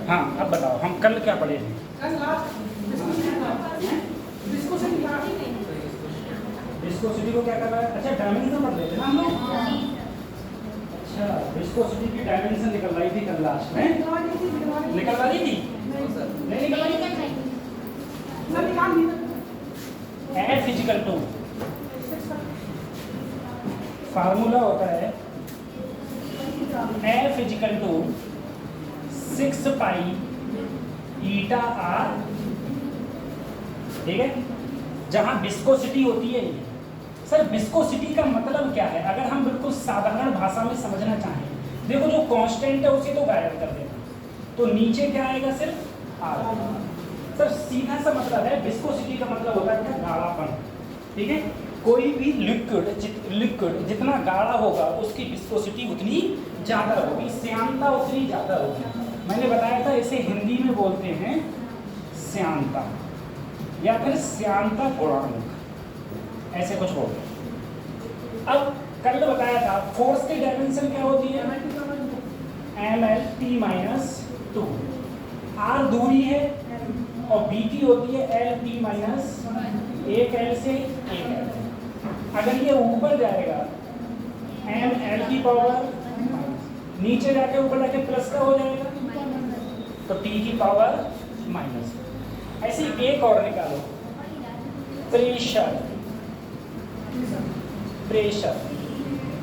हाँ, अब बताओ हम कल क्या पढ़े थे? विस्कोसिटी को क्या कर रहा है? अच्छा, डायमेंशन पढ़ रहे थे ना हम लोग। अच्छा, विस्कोसिटी की डायमेंशन निकल रही थी कल लास्ट में। निकल रही थी? नहीं निकल रही थी। एफ इजिकल टू, फार्मूला होता है F equal to 6 pi eta r, ठीक है। जहां विस्कोसिटी होती है, सर विस्कोसिटी का मतलब क्या है? अगर हम बिल्कुल साधारण भाषा में समझना चाहें, देखो जो कांस्टेंट है उसे तो गायब कर देना, तो नीचे क्या आएगा? सिर्फ आर। सर सीधा सा मतलब है, विस्कोसिटी का मतलब होता है क्या? गाढ़ापन, ठीक है। कोई भी लिक्विड जितना गाढ़ा होगा उसकी विस्कोसिटी उतनी ज़्यादा होगी, श्यानता उतनी ज़्यादा होगी। मैंने बताया था इसे हिंदी में बोलते हैं श्यानता या फिर श्यानता गुणांक, ऐसे कुछ बोलते हैं। अब कल बताया था फोर्स की डायमेंशन क्या होती है? mL/-2। r दूरी है और b की होती है L/-1, 1L से 1L। अगर ये ऊपर जाएगा mL की पावर, नीचे जाके ऊपर जाके प्लस का हो जाएगा तो t की पावर माइनस। ऐसे एक और निकालो, प्रेशर। प्रेशर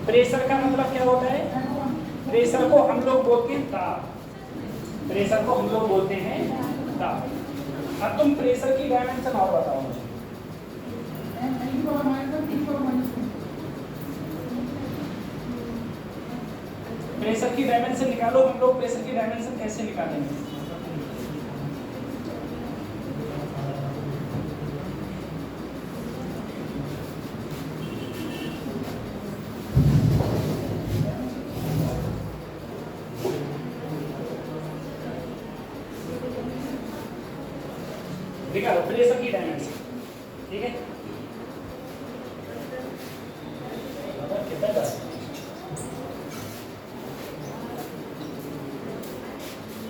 प्रेशर का मतलब क्या होता है? प्रेशर को हम लोग बोलते हैं दाब। प्रेशर को हम लोग बोलते हैं दाब। अब तुम प्रेशर की डायमेंशन और बताओ मुझे। प्रेशर की डायमेंशन निकालो। हम लोग प्रेशर की डायमेंशन कैसे निकालेंगे? निकालो प्रेशर की डायमेंशन, ठीक है।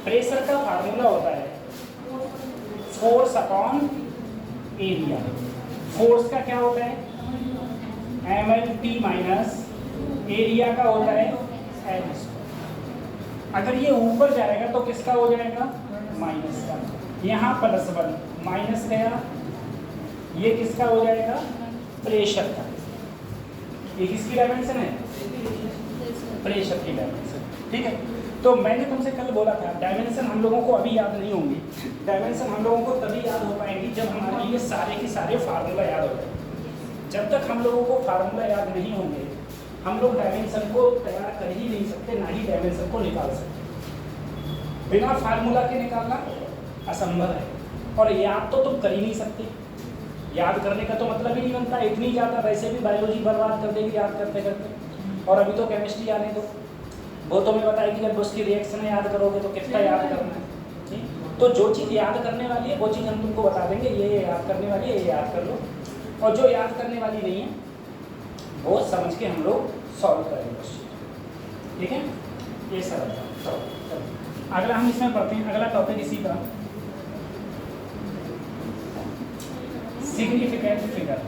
प्रेशर का फार्मूला होता है फोर्स अपॉन एरिया। फोर्स का क्या होता है? mL/T माइनस एरिया का होता है L। अगर ये ऊपर जाएगा तो किसका हो जाएगा? माइनस का। यहाँ +1 माइनस गया, ये किसका हो जाएगा? प्रेशर का। ये किसकी डायमेंशन है? प्रेशर की डायमेंशन, ठीक है। तो मैंने तुमसे कल बोला था डायमेंशन हम लोगों को अभी याद नहीं होंगी। डायमेंशन हम लोगों को तभी याद हो पाएंगी जब हमारे ये सारे के सारे फार्मूला याद हो जाए। जब तक हम लोगों को फार्मूला याद नहीं होंगे हम लोग डायमेंशन को तैयार कर ही नहीं सकते, ना ही डायमेंशन को निकाल सकते। बिना फार्मूला के निकालना असंभव है और याद तो तुम कर ही नहीं सकते। याद करने का तो मतलब ही नहीं बनता। इतनी ज़्यादा वैसे भी बायोलॉजी बर्बाद कर देगी याद करते करते। और अभी तो केमिस्ट्री आने दो, वो तो मैं बताएगी जब उसकी रिएक्शन याद करोगे तो कितना याद करना है, ठीक। तो जो चीज़ याद करने वाली है वो चीज़ हम तुमको बता देंगे, ये याद करने वाली है, ये याद कर लो। और जो याद करने वाली नहीं है वो समझ के हम लोग सॉल्व करेंगे उस चीज़, ठीक है। ये सब अगला हम इसमें पढ़ते हैं। अगला टॉपिक इसी का सिग्निफिकेंट फिगर।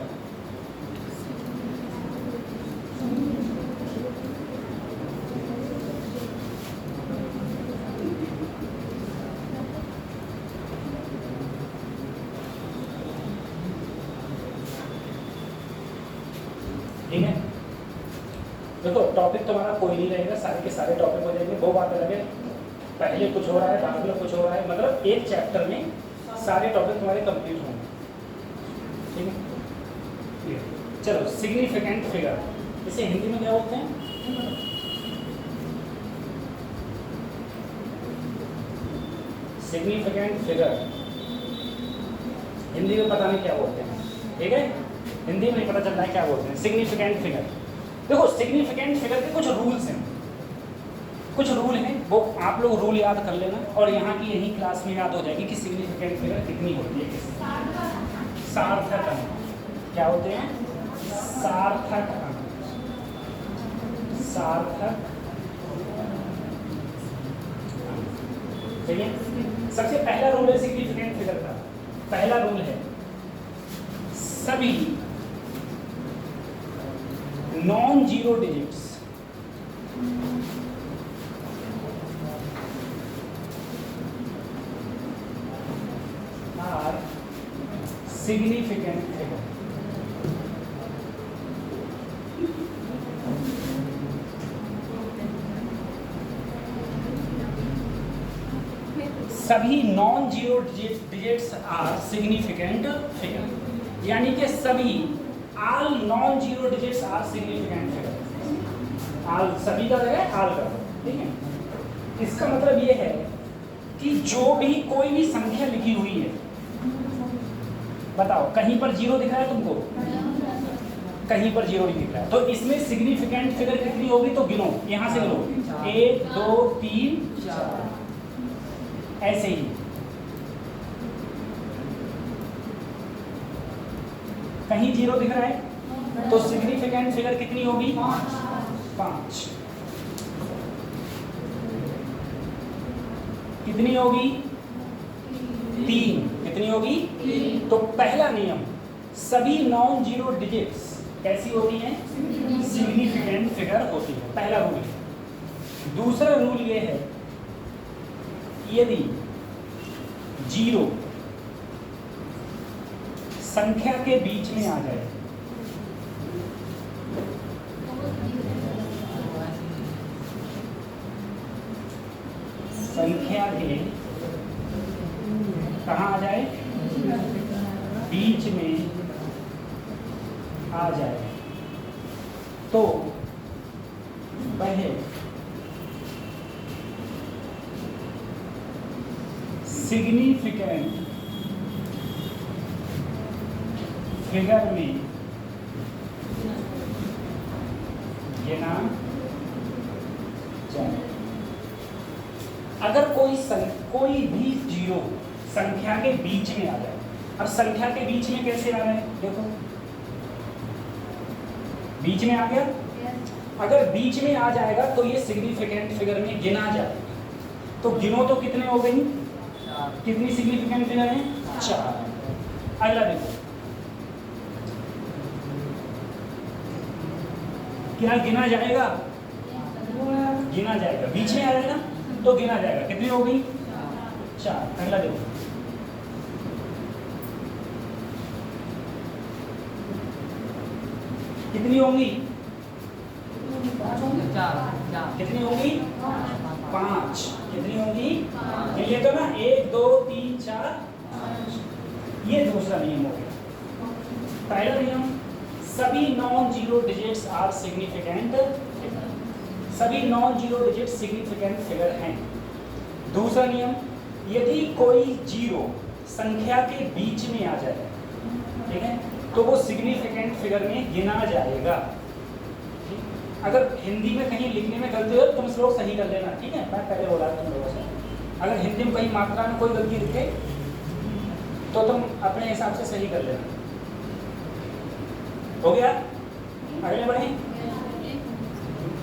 देखो टॉपिक तुम्हारा कोई नहीं रहेगा, सारे के सारे टॉपिक हो जाएंगे। वो बात अलग है, पहले कुछ हो रहा है बाद में कुछ हो रहा है, मतलब एक चैप्टर में सारे टॉपिक तुम्हारे कंप्लीट होंगे, ठीक है। चलो सिग्निफिकेंट फिगर, इसे हिंदी में क्या बोलते हैं? सिग्निफिकेंट फिगर हिंदी में पता नहीं क्या बोलते हैं, ठीक है, हिंदी में नहीं पता चल रहा है क्या बोलते हैं सिग्निफिकेंट फिगर। देखो सिग्निफिकेंट फिगर के कुछ रूल्स हैं, कुछ रूल हैं, वो आप लोग रूल याद कर लेना और यहाँ की यही क्लास में याद हो जाएगी कि सिग्निफिकेंट फिगर कितनी होती है। सार्थक अंक क्या होते हैं? सार्थक अंक, सार्थक, ठीक है। सबसे पहला रूल है सिग्निफिकेंट फिगर का, पहला रूल है सभी non zero digits are significant figure. सभी non zero digits are significant figure, यानी कि सभी all non zero digits are significant figure. All सभी का जगह आल का, ठीक है। इसका मतलब ये है कि जो भी कोई भी संख्या लिखी हुई है, बताओ कहीं पर जीरो दिख रहा है तुमको? कहीं पर जीरो नहीं दिख रहा है, तो इसमें सिग्निफिकेंट फिगर कितनी होगी? तो गिनो, यहां से गिनो, 1 2 3 4, ऐसे ही। कहीं जीरो दिख रहा है तो सिग्निफिकेंट फिगर कितनी होगी? 5। कितनी होगी? 3। कितनी होगी? तो पहला नियम, सभी नॉन जीरो डिजिट्स कैसी होती हैं? सिग्निफिकेंट फिगर होती है, पहला रूल है। दूसरा रूल ये है, यदि जीरो संख्या के बीच में आ जाए, संख्या के कहाँ आ जाए? बीच में आ जाए, तो वह सिग्निफिकेंट फिगर में गिना जाए। अगर कोई भी जीरो संख्या के बीच में आ जाए, अब संख्या के बीच में कैसे आ रहा है? देखो बीच में आ गया, अगर बीच में आ जाएगा तो ये सिग्निफिकेंट फिगर में गिना जाएगा। तो गिनो तो कितने हो गई? कितनी सिग्निफिकेंट फिगर है? 4। अगला देखो, क्या गिना जाएगा? गिना जाएगा, बीच में आ जाएगा तो गिना जाएगा। कितनी हो गई? 4। अगला देखो, कितनी होंगी? 4। कितनी होंगी? 5। कितनी होंगी? ये तो ना 1 2 3 4 5। ये दूसरा नियम हो गया। पहला नियम, सभी non zero digits are significant, सभी non zero digits significant figure हैं। दूसरा नियम, यदि कोई जीरो संख्या के बीच में आ जाए, ठीक है, तो वो सिग्निफिकेंट फिगर में गिना जाएगा। अगर हिंदी में कहीं लिखने में गलती हो तुम लोग सही कर लेना, ठीक है। मैं पहले बोला तुम लोगों से, अगर हिंदी में कहीं मात्रा में कोई गलती दिखे तो तुम अपने हिसाब से सही कर लेना। हो गया? अगले बढ़े।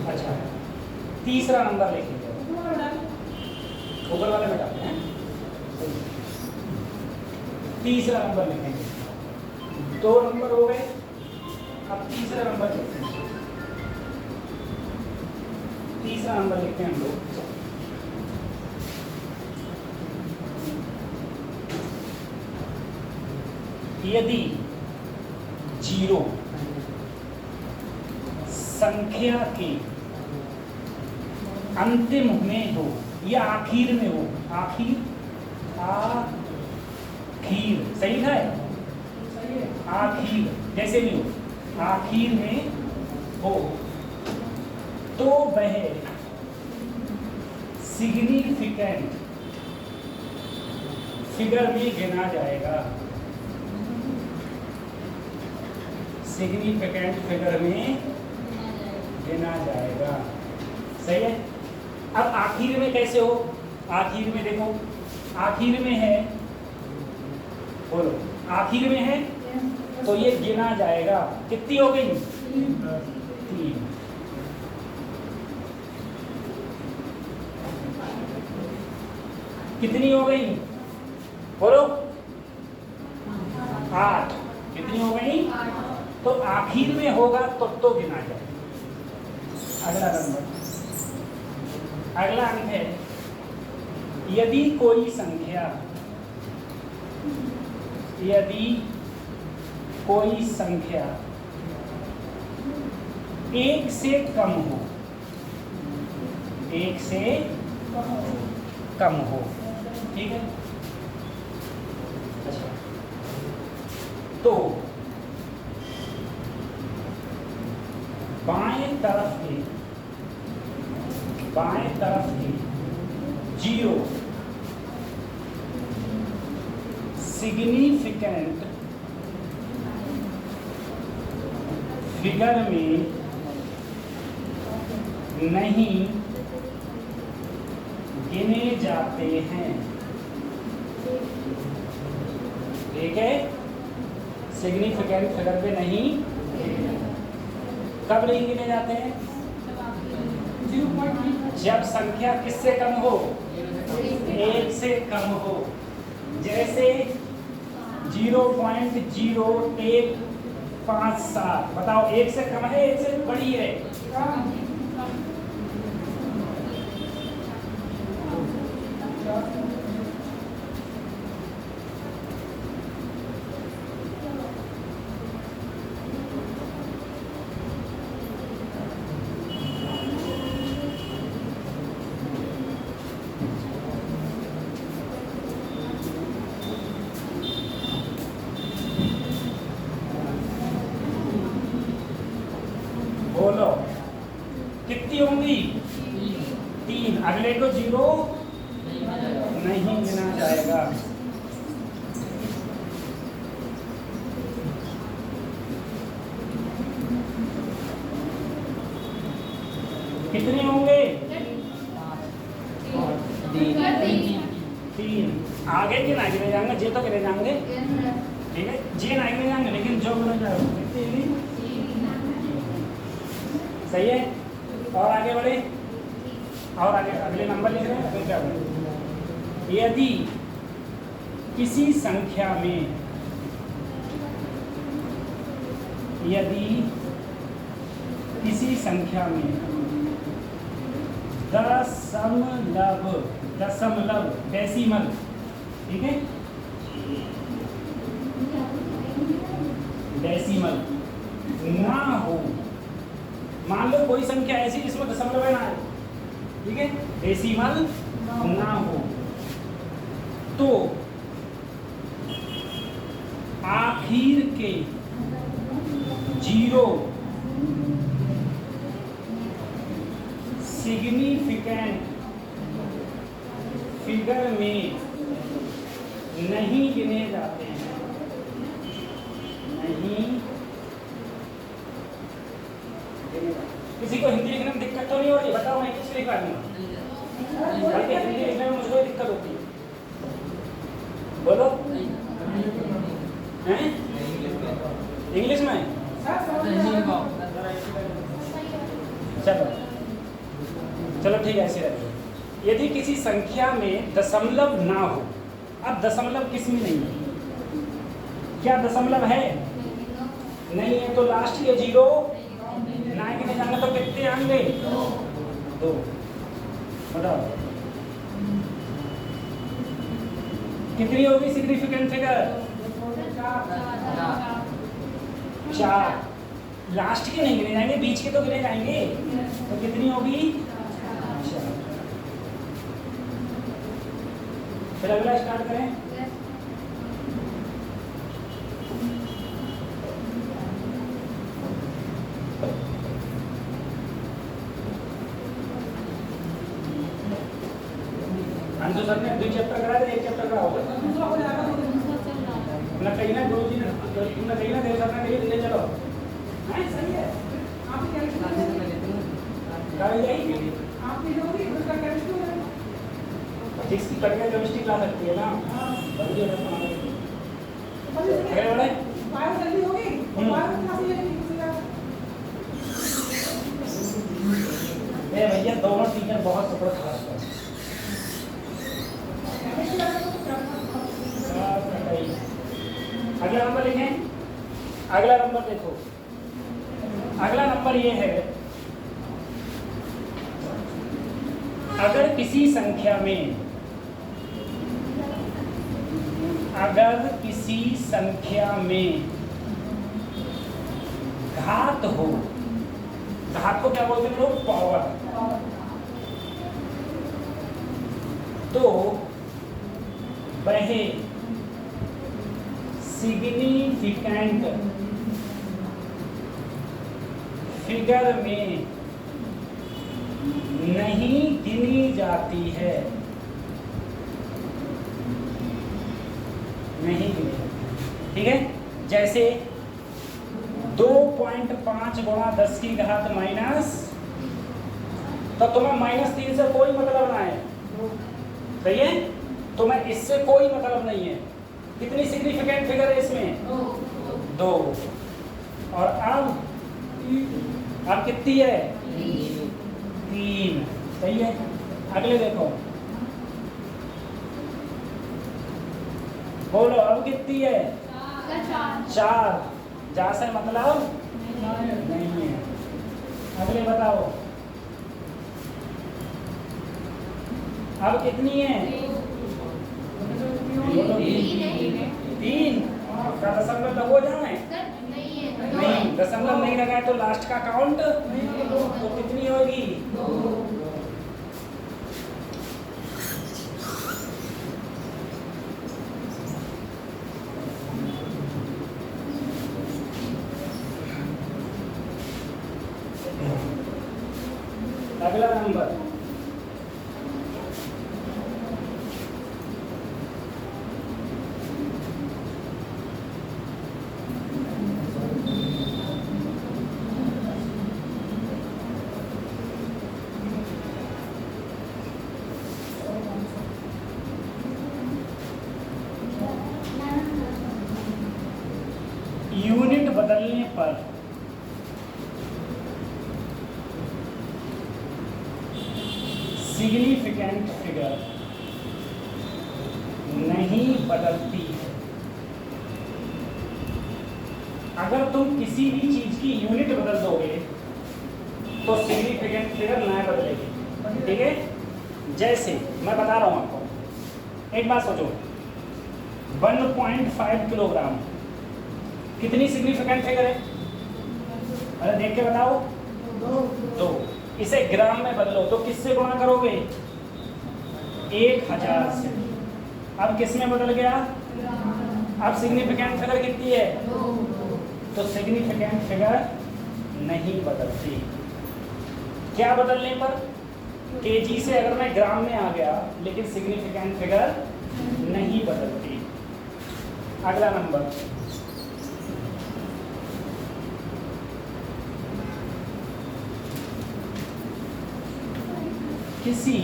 अच्छा, तीसरा नंबर लिख लीजिए, ऊपर वाले में डालते हैं। तीसरा नंबर लिखेंगे, 2 नंबर हो गए, अब तीसरा नंबर लिखते हैं। तीसरा नंबर लिखते हैं हम लोग, यदि जीरो संख्या के अंतिम में हो या आखिर में हो, आखिर सही है, आखिर जैसे भी हो, आखिर में हो तो वह सिग्निफिकेंट फिगर में गिना जाएगा, सिग्निफिकेंट फिगर में गिना जाएगा। सही है। अब आखिर में कैसे हो, आखिर में देखो, आखिर में है, बोलो आखिर में है तो ये गिना जाएगा। कितनी हो गई? 3। कितनी हो गई? बोलो 8। कितनी हो गई? तो आखिर में होगा तो गिना जाए। अगला नंबर, अगला अंक है, यदि कोई संख्या, यदि कोई संख्या 1 से कम हो, 1 से कम हो, ठीक है। अच्छा, तो बाएं तरफ के 0 सिग्निफिकेंट फिगर में नहीं गिने जाते हैं, ठीक है। सिग्निफिकेंट फिगर पे नहीं, कब नहीं गिने जाते हैं? जब संख्या किससे कम हो? 1 से कम हो। जैसे 0.0157, बताओ 1 से कम है, 1 से बड़ी है? बोलो कितनी होंगी? 3। अगले को 0 नहीं गिना जाएगा। कितने होंगे? 3। आगे के ना गिने जाएंगे, जे तो गिने जाएंगे, ठीक है। जे ना गिने जाएंगे लेकिन जो गिने जाएगा सही है। और आगे बढ़े, और आगे अगले नंबर लिख रहे हैं। अगले क्या बोले? यदि किसी संख्या में, यदि किसी संख्या में दशमलव डेसिमल, ठीक है, डेसिमल ना हो, मान लो कोई संख्या ऐसी जिसमें दशमलव ना है, ठीक है, डेसिमल ना हो, तो आखिर के 0 सिग्निफिकेंट फिगर में नहीं गिने जाते हैं, नहीं। किसी को हिंदी लिखने में दिक्कत तो नहीं हो रही? बताओ, मैं किस लिखा दूंगा? बल्कि हिंदी लिखने में मुझको दिक्कत होती है। बोलो हैं? इंग्लिश में? चलो ठीक है, ऐसे रखिए। यदि किसी संख्या में दशमलव ना हो, अब दशमलव किस में नहीं है? क्या दशमलव है? नहीं है, तो लास्ट के 0 ना गिने जाएंगे तो कितने आएंगे? 2। बताओ कितनी होगी सिग्निफिकेंट फिगर? 4। लास्ट के नहीं गिने जाएंगे, बीच के तो गिने जाएंगे। तो कितनी होगी? फिर अगला स्टार्ट करें। अंशु सर ने 2 चैप्टर करा दे, 1 चैप्टर करा होगा ना, कहीं ना 2 दिन ना कहीं ना देर करना कहीं ले चलो। हां सही है, आप क्या जाएगी आप भी लोगी उसका केमिस्ट्री है, फिजिक्स की कट केमिस्ट्री क्लास लगती है ना। जल्दी हो जाता है, अगले वाले बायो जल्दी होगी, बायो क्लास ये भैया दोनों टीचर बहुत सपोर्ट कर रहे हैं। अगला नंबर लिखें। अगला नंबर देखो, अगला नंबर ये है, अगर किसी संख्या में, अगर किसी संख्या में घात हो, घात को क्या बोलते हैं लोग? पावर। तो वह सिग्निफिकेंट फिगर में नहीं गिनी जाती है, नहीं गिनी जाती। ठीक है, जैसे 2.5 गुणा 10 की घात माइनस, तो तुम्हें -3 से कोई मतलब ना है, सही है? तुम्हें इससे कोई मतलब नहीं है। कितनी सिग्निफिकेंट फिगर है इसमें? 2। और अब कितनी है? 3। सही है। अगले देखो, बोलो अब कितनी है? 4। जा से मतलब नहीं है। अगले बताओ, अब कितनी है? 3 का दशमलव तक हो जाए? नहीं, दशमलव नहीं लगाए तो लास्ट का काउंट तो कितनी होगी? 2। अगला नंबर, यूनिट बदलने पर सिग्निफिकेंट फिगर नहीं बदलती है। अगर तुम किसी भी चीज की यूनिट बदल दोगे तो सिग्निफिकेंट फिगर नहीं बदलेगी। ठीक है, जैसे मैं बता रहा हूं आपको, एक बात सोचो, 1.5 किलोग्राम कितनी सिग्निफिकेंट फिगर है? अरे देख के बताओ। 2। इसे ग्राम में बदलो तो किससे गुणा करोगे? 1000 से। अब किस में बदल गया? अब सिग्निफिकेंट फिगर कितनी है? 2। तो सिग्निफिकेंट फिगर नहीं बदलती। क्या बदलने पर? केजी से अगर मैं ग्राम में आ गया, लेकिन सिग्निफिकेंट फिगर नहीं बदलती। अगला नंबर, किसी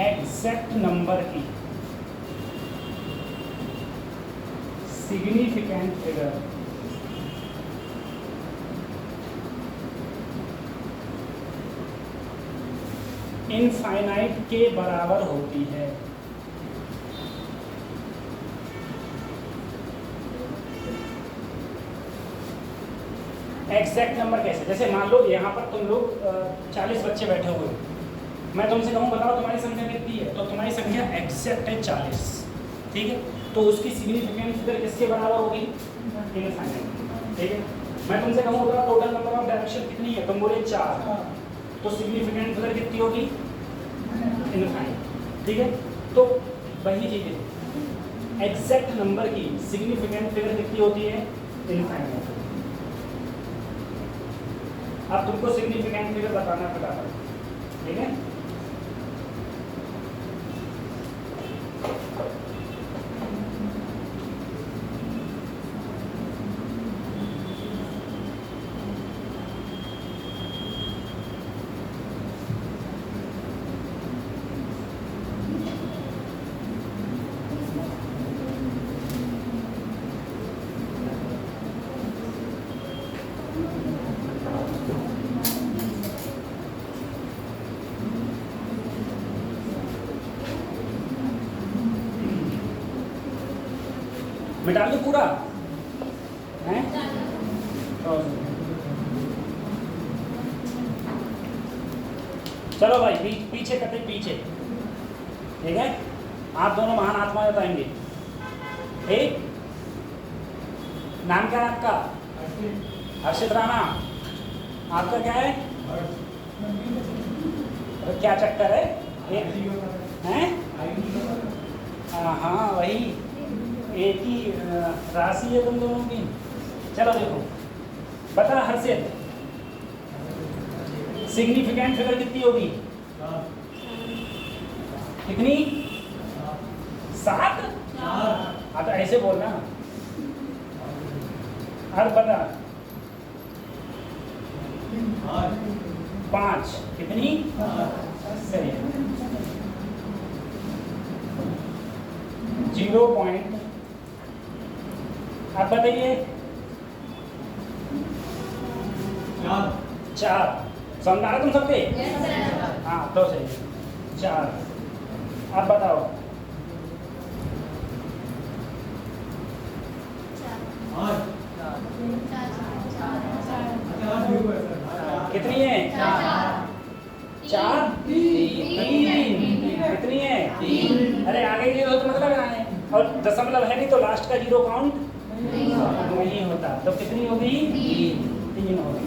एग्जैक्ट नंबर की सिग्निफिकेंट फिगर इनफाइनाइट के बराबर होती है। एग्जैक्ट नंबर कैसे? जैसे मान लो यहाँ पर तुम लोग 40 बच्चे बैठे हुए, मैं तुमसे कहूँ बताओ तुम्हारी संख्या कितनी है, तो तुम्हारी संख्या एग्जैक्ट है 40। ठीक है, तो उसकी सिग्निफिकेंट फिगर किसके बराबर होगी? इनफाइनाइट। ठीक है, मैं तुमसे कहूँगा टोटल नंबर ऑफ डायरेक्शन कितनी है, तुम बोले 4, तो सिग्निफिकेंट फिगर कितनी होगी, इनफाइनाइट। ठीक है, तो वही चीज़ है, एग्जैक्ट नंबर की सिग्निफिकेंट फिगर कितनी होती है, इनफाइनाइट। अब तुमको सिग्निफिकेंट फिगर बताना फटाफट, ठीक है। मिटा लो पूरा हैं? चलो भाई पीछे करते पीछे, ठीक है। आप दोनों महान आत्मा बताएंगे। ठीक, नाम क्या है आपका? हर्षित राणा। आपका क्या है? क्या चक्कर है? हैं? हाँ वही, एक ही राशि है तुम दोनों की। चलो देखो, बता हर्षित, सिग्निफिकेंट फिगर कितनी होगी? कितनी? 7? हाँ तो ऐसे बोलना। हर बता 5 कितनी? सही है। 0 पॉइंट। आप बताइए 4। समझ आ रहा तुम सबके? हाँ तो सही, 4। आप बताओ कितनी है? 4 3 कितनी है? 3। अरे आगे की हो तो मतलब लगाने, और दशमलव है नहीं तो लास्ट का 0 काउंट नहीं होता। तो कितनी होगी? 3 होगी।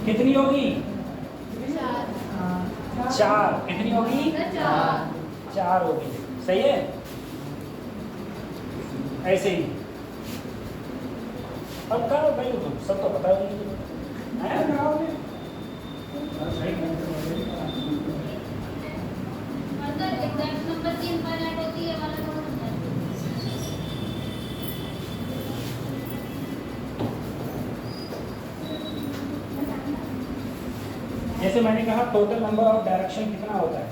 कितनी होगी? 4। कितनी होगी? 4 होगी। सही है, ऐसे ही। अब करो भाई, सब तो पता है। जैसे मैंने कहा टोटल नंबर ऑफ डायरेक्शन कितना होता है,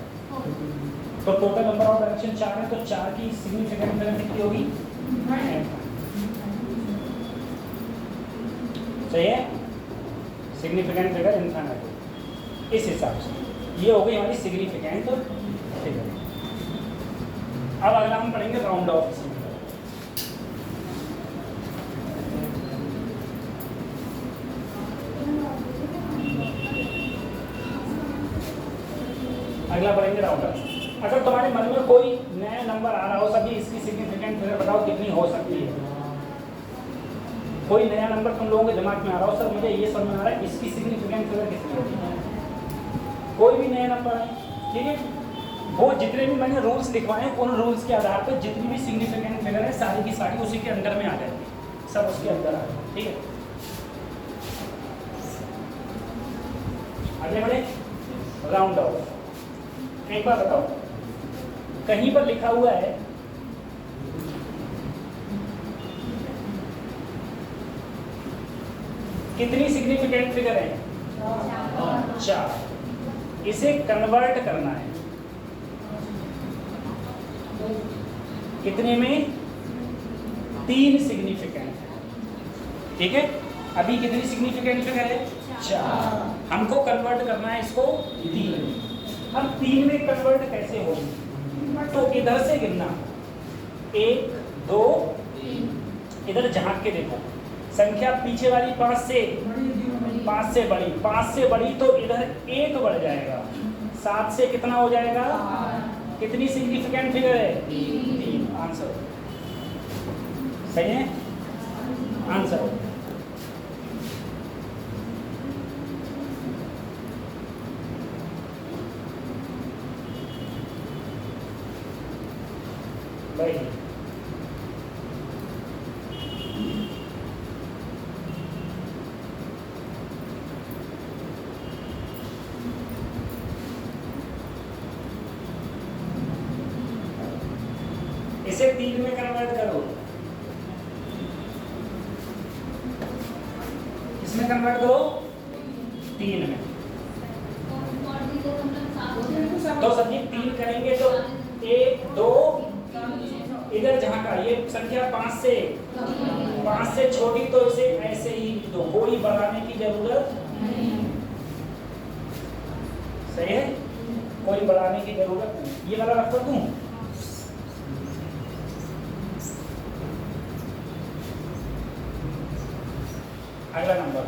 तो टोटल नंबर ऑफ डायरेक्शन 4 है, तो 4 की सिग्निफिकेंट फिगर कितनी होगी? सही है, सिग्निफिकेंट फिगर इनफाइनाइट। इस हिसाब से ये हो गई हमारी सिग्निफिकेंट फिगर। अब अगला हम पढ़ेंगे राउंड ऑफ। अगला पढ़ेंगे राउंड ऑफ। अगर तुम्हारे मन में कोई नया नंबर आ रहा हो, सभी इसकी सिग्निफिकेंट फिगर बताओ कितनी हो सकती है। कोई नया नंबर तुम लोगों के दिमाग में आ रहा हो, सर मुझे ये समझ में आ रहा है इसकी सिग्निफिकेंट फिगर कितनी होगी। कोई भी नया नंबर है, ठीक है, वो जितने भी मैंने रूल्स लिखवाए हैं उन रूल्स के आधार पर जितनी भी सिग्निफिकेंट फिगर है सारी की सारी उसी के अंदर में आ जाएगी, सब उसके अंदर आ जाएगी। ठीक है, आगे बढ़े। Round of. एक बार बताओ, कहीं पर लिखा हुआ है कितनी सिग्निफिकेंट फिगर है? 4। इसे कन्वर्ट करना है कितने में? 3 सिग्निफिकेंट। ठीक है, अभी कितनी सिग्निफिकेंट फिगर है? 4। हमको कन्वर्ट करना है इसको 3। अब 3 में कन्वर्ट कैसे होगी? तो इधर से गिनना, 1 2 3। इधर झांक के देखो, संख्या पीछे वाली 5 से बड़ी, 5 से बड़ी तो इधर 1 बढ़ जाएगा। 7 से कितना हो जाएगा? कितनी सिग्निफिकेंट फिगर है? 3। आंसर सही है, आंसर। भाई इसे 3 में कन्वर्ट करो, इसमें कन्वर्ट करो 3 में। तो सर ये 3 करेंगे तो 1 2 इधर जहाँ का ये संख्या 5 से छोटी, तो इसे ऐसे ही दो, कोई बढ़ाने की जरूरत नहीं। सही है, कोई बढ़ाने की जरूरत नहीं। ये वाला रख दूं, अगला नंबर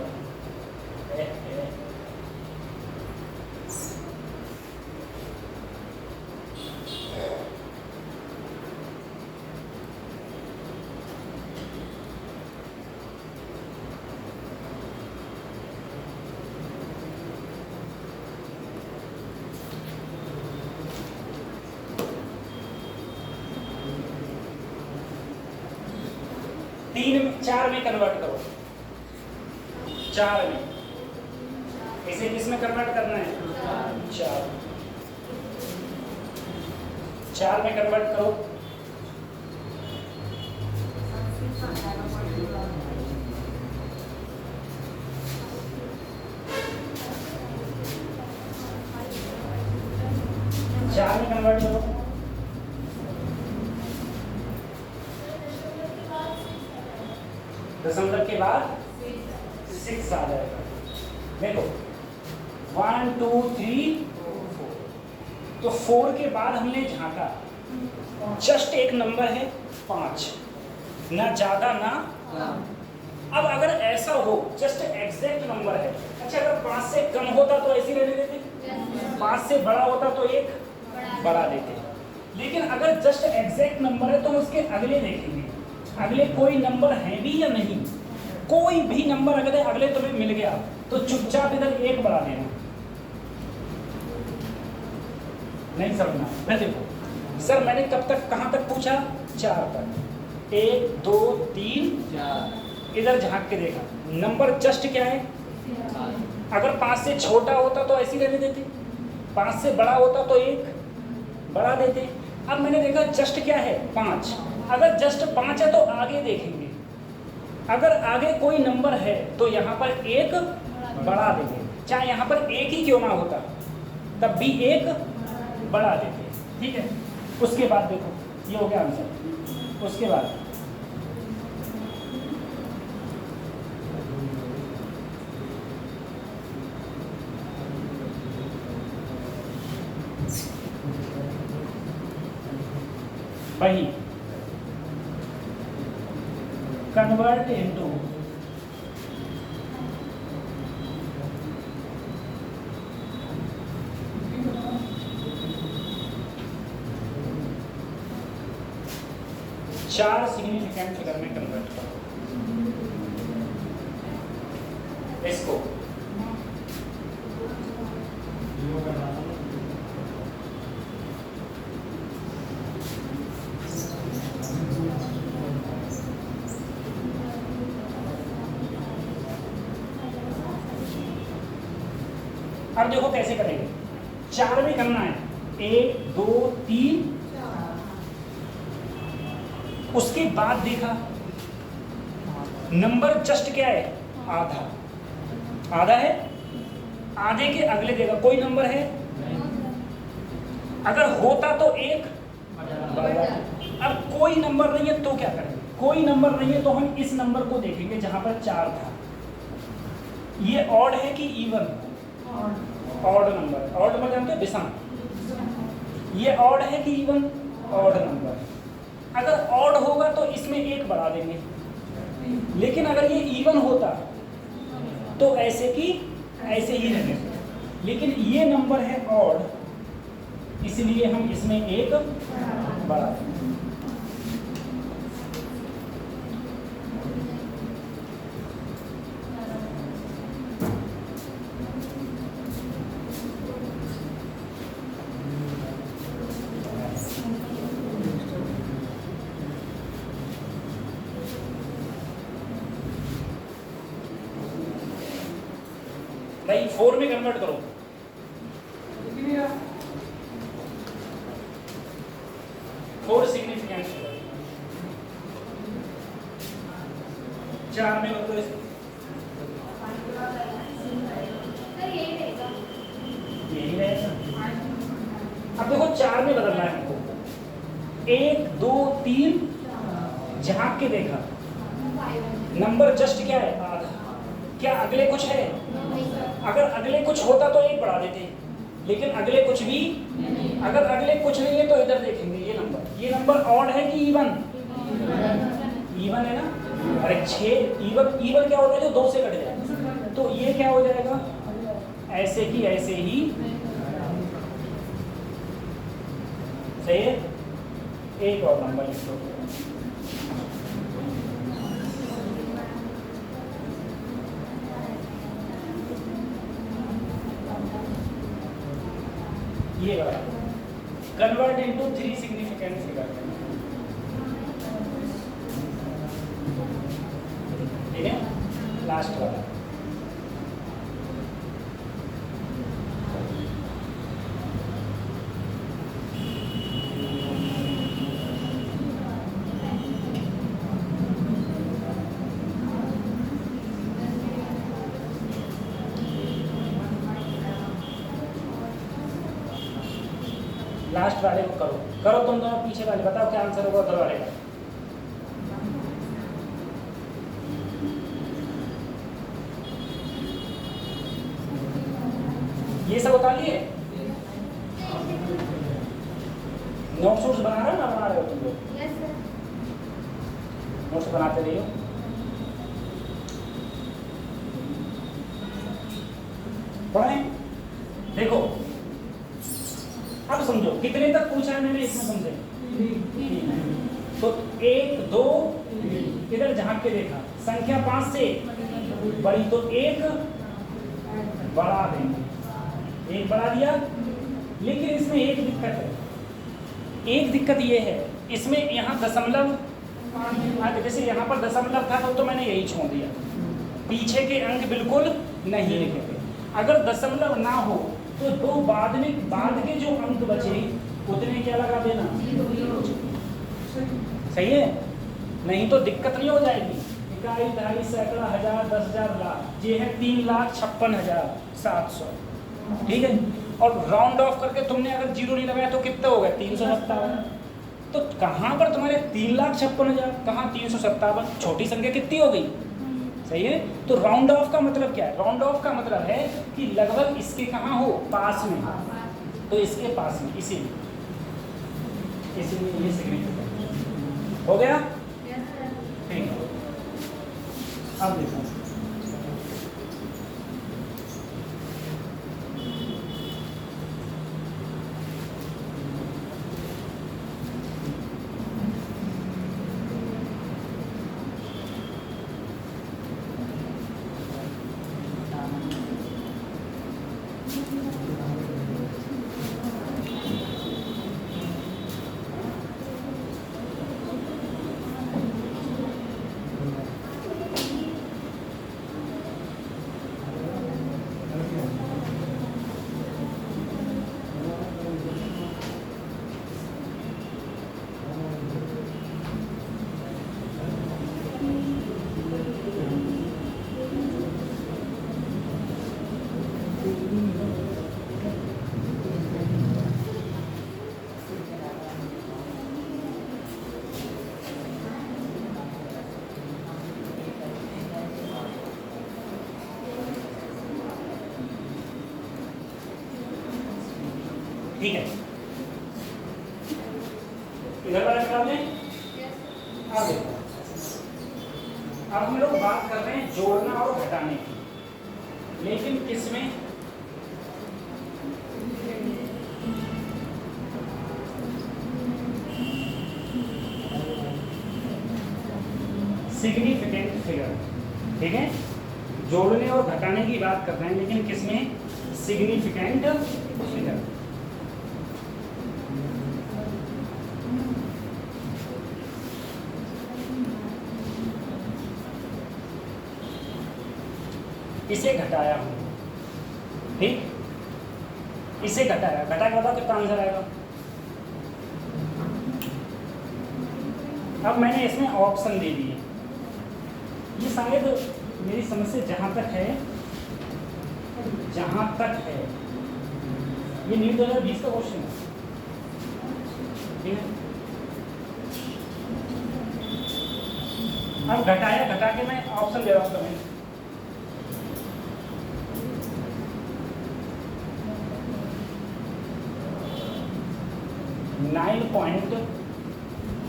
तीन 4 में कन्वर्ट करो, 4 में। इसे किस में कन्वर्ट करना है? 4 में कन्वर्ट करो। चार में कन्वर्ट करो, दशमलव के बाद 6 आ जाएगा। देखो 1 2 3 4, तो 4 के बाद हमने झांका, जस्ट एक नंबर है 5, ना ज्यादा ना। अब अगर ऐसा हो जस्ट एग्जैक्ट नंबर है, अच्छा अगर 5 से कम होता तो ऐसे रहने देते, 5 से बड़ा होता तो एक बढ़ा देते। लेकिन अगर जस्ट एग्जैक्ट नंबर है तो उसके अगले देखेंगे, अगले कोई नंबर है भी या नहीं। कोई भी नंबर अगर अगले तुम्हें मिल गया तो चुपचाप इधर एक बढ़ा देना, नहीं समझना। मैं देखो सर मैंने कब तक कहां तक पूछा? 4 तक। 1 2 3 4, इधर झांक के देखा नंबर जस्ट क्या है। अगर 5 से छोटा होता तो ऐसी रहने देते, 5 से बड़ा होता तो एक बढ़ा देते। अब मैंने देखा जस्ट क्या है 5, अगर जस्ट 5 है तो आगे देखेंगे, अगर आगे कोई नंबर है तो यहाँ पर एक बढ़ा देंगे, चाहे यहाँ पर एक ही क्यों ना होता तब भी एक बढ़ा देते। ठीक है, उसके बाद देखो ये हो गया आंसर। उसके बाद वही कन्वर्ट इनटू चार सिग्निफिकेंट फिगर में कन्वर्ट करो इसको। अब देखो कैसे करेंगे, 4 में करना है, 1 2 3, उसके बाद देखा नंबर जस्ट क्या है आधा, आधा है, आधे के अगले देखा कोई नंबर है, अगर होता तो एक। अब कोई नंबर नहीं है तो क्या करेंगे, कोई नंबर नहीं है तो हम इस नंबर को देखेंगे जहां पर 4 था। ये ऑड है कि even? Odd number. Odd number जानते हो, विषम। ये ऑड है कि इवन? Odd number. अगर ऑड होगा तो इसमें एक बढ़ा देंगे, लेकिन अगर ये इवन होता तो ऐसे की ऐसे ही रहेंगे। लेकिन ये नंबर है ऑड, इसलिए हम इसमें एक बढ़ा देंगे। भाई 4 में कन्वर्ट करो। 4 सिग्निफिकेंट 4 में मतलब यही रहेगा। अब देखो 4 में बदलना है हमको। 1 2 3 झांक के देखा, नंबर जस्ट क्या है, आधा। क्या अगले कुछ है? अगर अगले कुछ होता तो 1 बढ़ा देते, लेकिन अगले कुछ भी, अगर अगले कुछ नहीं है तो इधर देखेंगे ये नंबर ऑड है कि इवन? इवन है ना। अरे 6 इवन क्या होता है? जो 2 से कट जाए। तो ये क्या हो जाएगा? ऐसे ही ऐसे ही। सही है। एक और नंबर लिख दो। ये वाला कन्वर्ट इनटू 3 सिग्निफिकेंट फिगर। ठीक है, लास्ट वाला। लास्ट वाले को करो तुम दोनों पीछे वाले, बताओ क्या आंसर होगा उधर वाले का। ये सब बता लिए। नोट्स बना रहे हो ना, बना रहे हो तुम लोग? Yes sir. नोट्स बनाते रहिए। पढ़ें। देखो अब समझो कितने तक पूछा है मैंने, इसमें समझे? तो 1 2 इधर झांक के देखा, संख्या 5 से बड़ी तो 1 बढ़ा देंगे, 1 बढ़ा दिया। लेकिन इसमें एक दिक्कत है। एक दिक्कत ये है, इसमें यहाँ दशमलव, जैसे यहाँ पर दशमलव था तो मैंने यही छोड़ दिया, पीछे के अंक बिल्कुल नहीं लिखे थे। अगर दशमलव ना हो तो दो बाद के जो अंक बचे उतने क्या लगा देना। सही है, नहीं तो दिक्कत नहीं हो जाएगी। इकाई, दहाई, सैकड़ा, हजार, 10,000, लाख। ये है 3,56,700। ठीक है, और राउंड ऑफ करके तुमने अगर 0 नहीं लगाया तो कितने हो गए? 357। तो कहाँ पर तुम्हारे 3,56,000, कहाँ 357? छोटी संख्या कितनी हो गई? सही है। तो राउंड ऑफ का मतलब क्या है? राउंड ऑफ का मतलब है कि लगभग इसके कहाँ हो? पास में। तो इसके पास में, इसीलिए ये सिग्निफिकेंट हो गया। ठीक है, अब देखो ठीक है, इधर वाला निकाल लें। अब देखो, अब हम लोग बात कर रहे हैं जोड़ना और घटाने की, लेकिन किसमें? सिग्निफिकेंट फिगर, ठीक है। जोड़ने और घटाने की बात कर रहे हैं, लेकिन किसमें? Significant figure. इसे घटाया हूं, ठीक, इसे घटाया, घटा के बताओ कितना आंसर आएगा। अब मैंने इसमें ऑप्शन दे दिए, ये शायद मेरी समझ से जहां तक है, ये नीट 2020 का क्वेश्चन है, ठीक है। अब घटाया, घटा के मैं ऑप्शन दे रहा हूँ तुम्हें।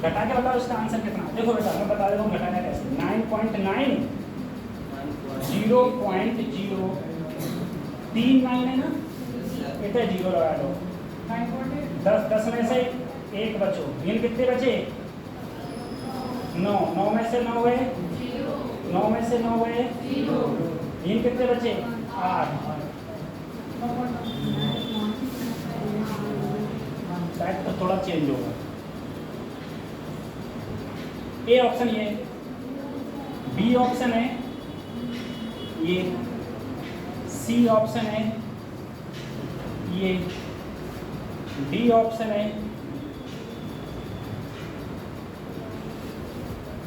घटा के बताओ इसका आंसर कितना। देखो बेटा मैं बता देता हूँ घटाना कैसे। 9.9 0.039 है ना, इतना 0 लगा दो। 10 में से 1 बचो, ये कितने बचे? 9, 9 में से 9 गए, 9 में से 9 गए, ये कितने बचे? 8। शायद तो थोड़ा चेंज होगा। ए ऑप्शन ये, बी ऑप्शन है ये, सी ऑप्शन है ये, डी ऑप्शन है,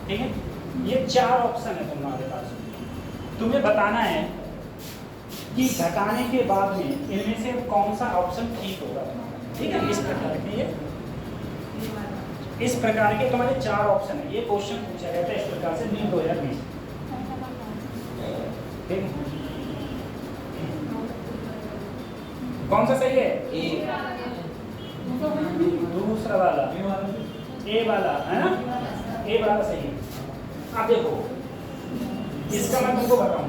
ठीक है। ये 4 ऑप्शन है तुम्हारे पास। तुम्हें बताना है कि घटाने के बाद में इनमें से कौन सा ऑप्शन ठीक होगा, ठीक है। इस प्रकार के तुम्हारे 4 ऑप्शन है। ये क्वेश्चन पूछा गया था इस प्रकार से नीट 2020, ठीक है। कौन सा सही है? ए, दूसरा वाला, ए वाला है ना, ए वाला सही है। अब देखो इसका मैं तुमको बताऊं,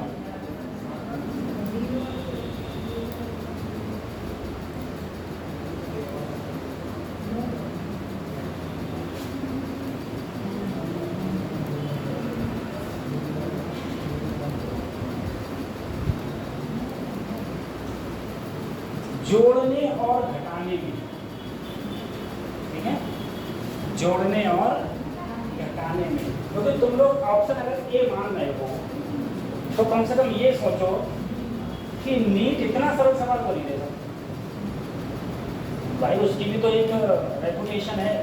जोड़ने और घटाने में, ठीक है, जोड़ने और घटाने में। क्योंकि तुम लोग ऑप्शन अगर ए मान रहे हो तो कम से कम ये सोचो कि नीट इतना सरल सवाल को नहीं देगा भाई, उसकी भी तो एक रेपुटेशन है।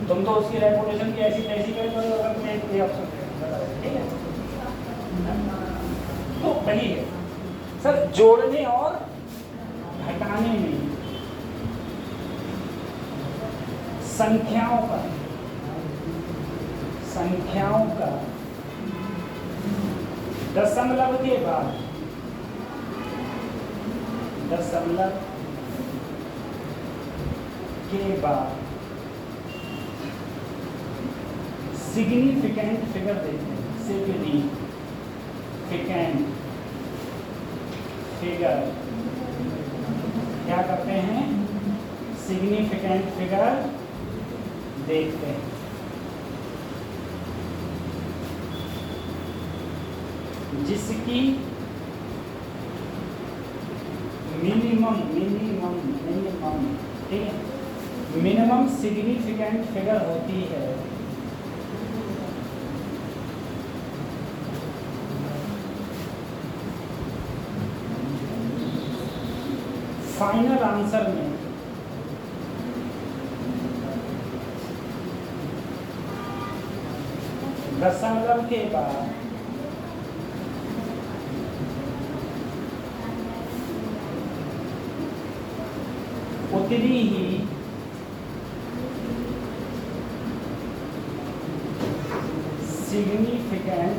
तुम तो उसकी रेपुटेशन की ऐसी तैसी कर दो अगर तुम एक ऑप्शन, ठीक है। तो वही है सर, जोड़ने और घटाने में संख्याओं का दशमलव के बाद सिग्निफिकेंट फिगर देते हैं। सिग्निफिकेंट फिगर क्या करते हैं? सिग्निफिकेंट फिगर देखते हैं। जिसकी मिनिमम, ठीक है, मिनिमम सिग्निफिकेंट फिगर होती है फाइनल आंसर में दशमलव के बाद उतनी ही सिग्निफिकेंट,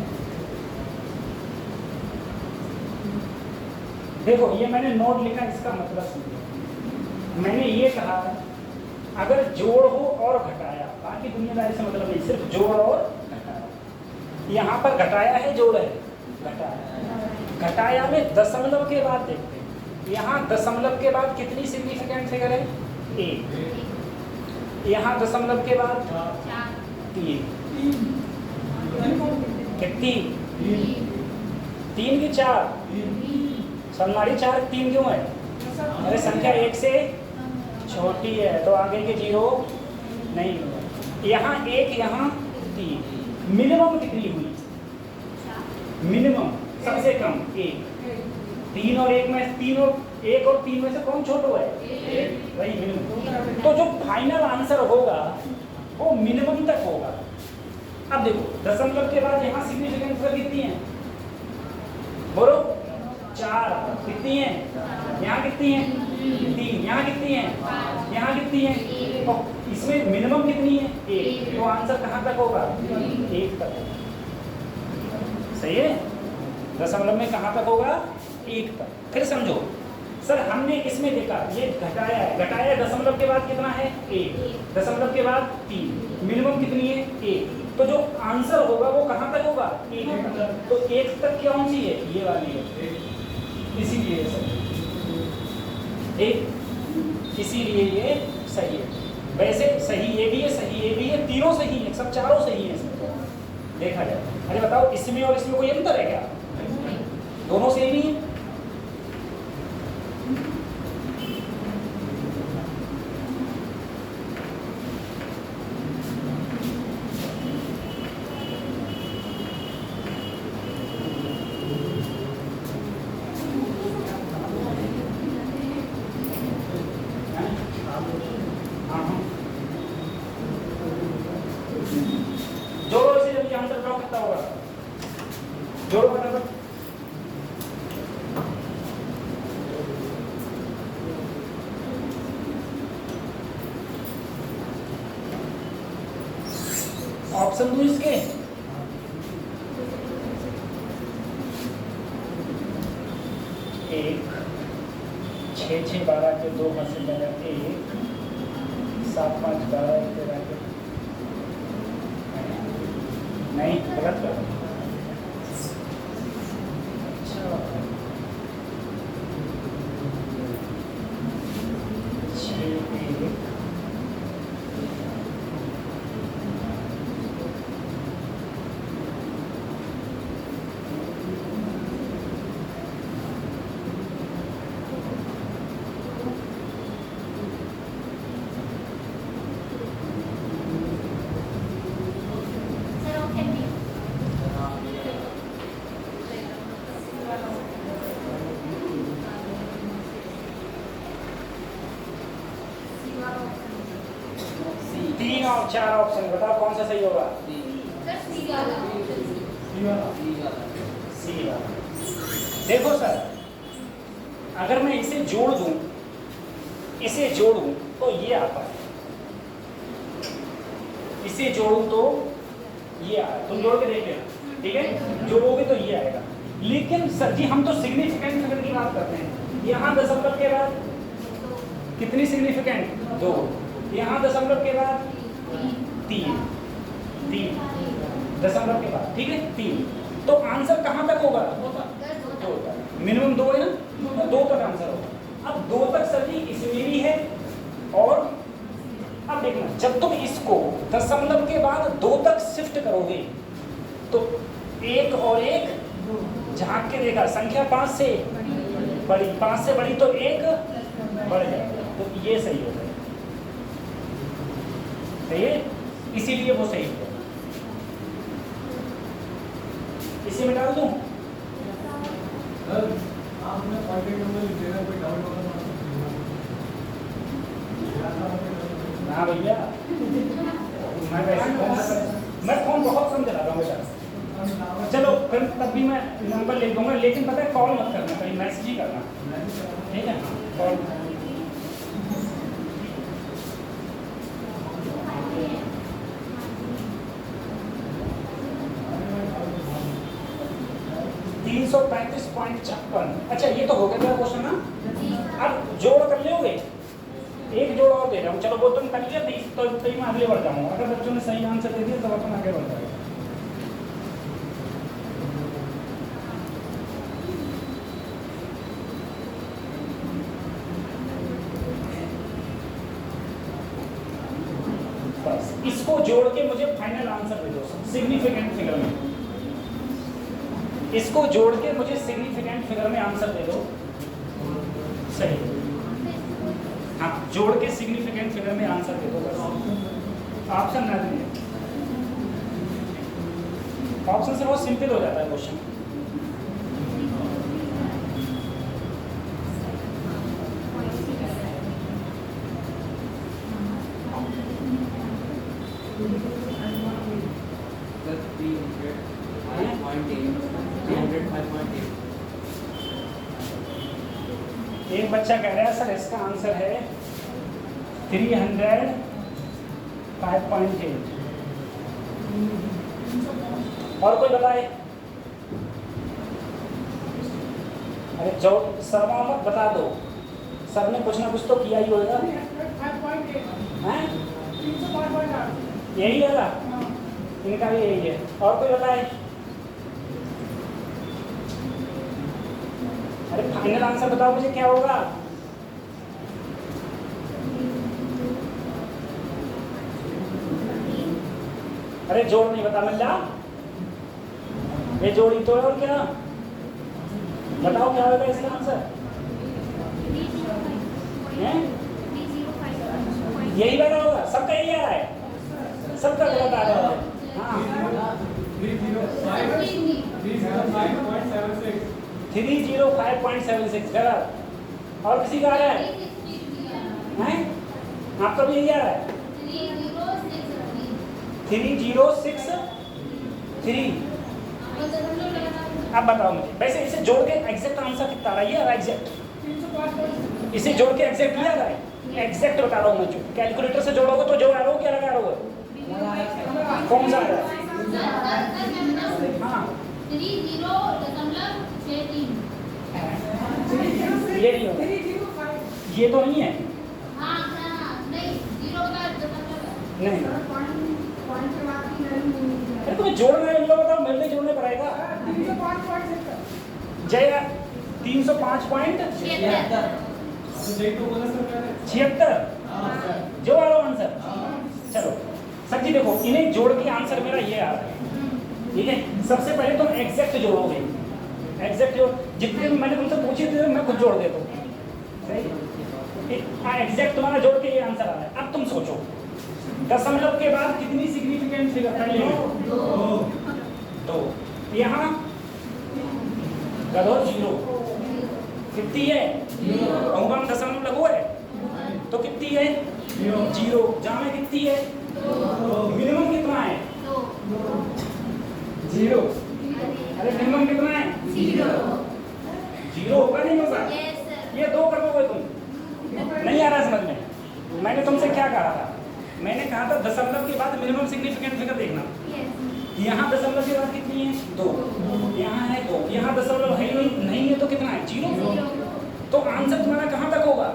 देखो ये मैंने नोट लिखा, इसका मतलब समझो। मैंने ये कहा अगर जोड़ हो और घटाया, बाकी दुनियादारी से मतलब नहीं, सिर्फ जोड़ और घटाया। यहाँ पर घटाया है, जोड़ है, घटाया। घटाया में दशमलव के बाद देखते हैं, यहाँ दशमलव के बाद कितनी सिग्निफिकेंट फिगर है? 1। यहाँ दशमलव के बाद 3। कितनी? 3 की 4? हमारी 4 3 क्यों है? अरे संख्या 1 से छोटी है तो आगे के 0 नहीं होगा। यहाँ 1 यहाँ 3, मिनिमम कितनी हुई? मिनिमम सबसे कम 1। 3 और 1 में 1 और 3 में से कौन छोटा है? वही मिनिमम। तो जो फाइनल आंसर होगा वो मिनिमम तक होगा। अब देखो दशमलव के बाद यहाँ सिग्निफिकेंस कितनी है? बोलो 4। कितनी है? यहाँ कितनी है? 3। यहाँ कितनी है? यहाँ कितनी है? और इसमें मिनिमम कितनी है? 1। तो आंसर कहाँ तक होगा? 1 तक। सही है? दशमलव में कहाँ तक होगा? 1 तक। फिर समझो सर हमने इसमें देखा ये घटाया है, घटाया दशमलव के बाद कितना है? 1। दशमलव के बाद 3, मिनिमम कितनी है? 1। तो जो आंसर होगा वो कहाँ तक होगा? 1 तक। तो 1 तक कौन सी है? ये वाली है, इसीलिए सही। इसीलिए ये सही है। वैसे सही ये भी है, सही ये भी है, तीनों सही है, सब चारों सही है इसमें देखा जाए। अरे बताओ इसमें और इसमें कोई अंतर है क्या? दोनों सेम ही है। जोड़ो इसे, जब आंसर ड्रॉ कितना होगा? जोड़ो फटाफट। ऑप्शन दूं इसके? एक 6 6 12 के 2 में से मेरा 1 7 5 12 13 के नहीं गलत कर। अच्छा 6 1 3 और 4 ऑप्शन बताओ कौन सा सही होगा? सी वाला। देखो सर अगर मैं इसे जोड़ दूं, इसे जोड़ूं तो ये आता है, इसे जोड़ूं तो ये आया। तुम जोड़ के देख लेना, ठीक है? जोड़ोगे तो ये आएगा। लेकिन सर जी हम तो सिग्निफिकेंट फिगर की बात करते हैं। यहाँ दशमलव के बाद कितनी सिग्निफिकेंट? 2। यहाँ दशमलव के बाद 3 दशमलव के बाद, ठीक है? 3। तो आंसर कहाँ तक होगा? 2 तक। मिनिमम 2 है ना, 2 तक आंसर होगा। अब 2 तक सर जी इसमें भी है। और अब देखना जब तुम इसको दशमलव के बाद 2 तक शिफ्ट करोगे तो 1 और 1 झांक के देखा, संख्या 5 से बड़ी, 5 से बड़ी तो 1 बढ़ जाएगा। तो ये सही हो जाएगा, सही है? इसीलिए वो सही है। इसी में डाल दूं? हाँ भैया मैं फोन बहुत कम चलाता हूँ बेटा। चलो फिर तब भी मैं नंबर लिख दूंगा, लेकिन पता है कॉल मत करना, कहीं मैसेज ही करना, ठीक है? कॉल 335.56। अच्छा ये तो हो गया क्वेश्चन ना। अब जोड़ कर लोगे, एक जोड़ और दे रहा हूँ, चलो वो तुम कर लिया तो मैं अगले बढ़ जाऊँगा। अगर बच्चों ने सही आंसर दे दिया तो अपन आगे बढ़ जाएगा। बस इसको जोड़ के मुझे फाइनल आंसर दे दो सिग्निफिकेंट फिगर में। इसको जोड़ के मुझे सिग्निफिकेंट फिगर में आंसर दे दो। सही, हाँ, जोड़ के सिग्निफिकेंट फिगर में आंसर दे दो बस। ऑप्शन ना दें, ऑप्शन से बहुत सिंपल हो जाता है क्वेश्चन। एक बच्चा कह रहा है सर इसका आंसर है 305.8। और कोई बताए? अरे जो सर मत बता दो, सर ने कुछ ना कुछ तो किया ही होगा। यही होगा, इनका भी यही है। और कोई बताए? अरे फाइनल आंसर बताओ मुझे क्या होगा। अरे जोड़ नहीं बता मिल जा, ये जोड़ी तो है और क्या? बताओ क्या होगा इसका आंसर? यही बता होगा, सबका यही आ रहा है, सबका गलत आ रहा है। हाँ 305.76 गलत। और किसी का आ रहा है? आपका भी यही आ रहा है 3063। अब बताओ मुझे, वैसे इसे जोड़ के एग्जैक्ट आंसर कितना आ रहा है? ये एग्जैक्ट, इसे जोड़ के एग्जैक्ट नहीं आ रहा है, एग्जैक्ट बता रहा हूँ मैं। जो कैलकुलेटर से जोड़ोगे तो जो आ रहा हो क्या लगा रहा हो? कौन सा आ रहा है? हाँ 30.63। ये नहीं होगा, ये तो नहीं है। नहीं, जीरो का नहीं, अरे तुम्हें जोड़ना है, बताओ मेरे लिए जोड़ने पड़ेगा। जय 305.76 जो आ रहा आंसर। चलो सर जी देखो, इन्हें जोड़ के आंसर मेरा ये आ रहा है, ठीक है। सबसे पहले तुम एग्जैक्ट जोड़ोगे, एग्जैक्ट जो जितने भी मैंने तुमसे पूछे थे मैं खुद जोड़ देता हूँ, एग्जैक्ट तुम्हारा जोड़ के ये आंसर आ रहा है। अब तुम सोचो दशमलव के बाद कितनी सिग्निफिकेंट फिगर पहले? दो। यहाँ गधो जीरो, कितनी है? हम दशमलव लघु है तो कितनी है? जीरो। जहाँ में कितनी है? मिनिमम कितना है? जीरो। अरे मिनिमम कितना है? जीरो होगा नहीं होगा? ये दो कर दोगे तुम? नहीं आ रहा समझ में? मैंने तुमसे क्या कहा था? मैंने कहा था दशमलव के बाद मिनिमम सिग्निफिकेंट फिगर देखना। यहाँ दशमलव के बाद कितनी है? दो। यहाँ है दो, यहाँ दशमलव है नहीं है तो कितना है? जीरो। तो आंसर तुम्हारा कहाँ तक होगा?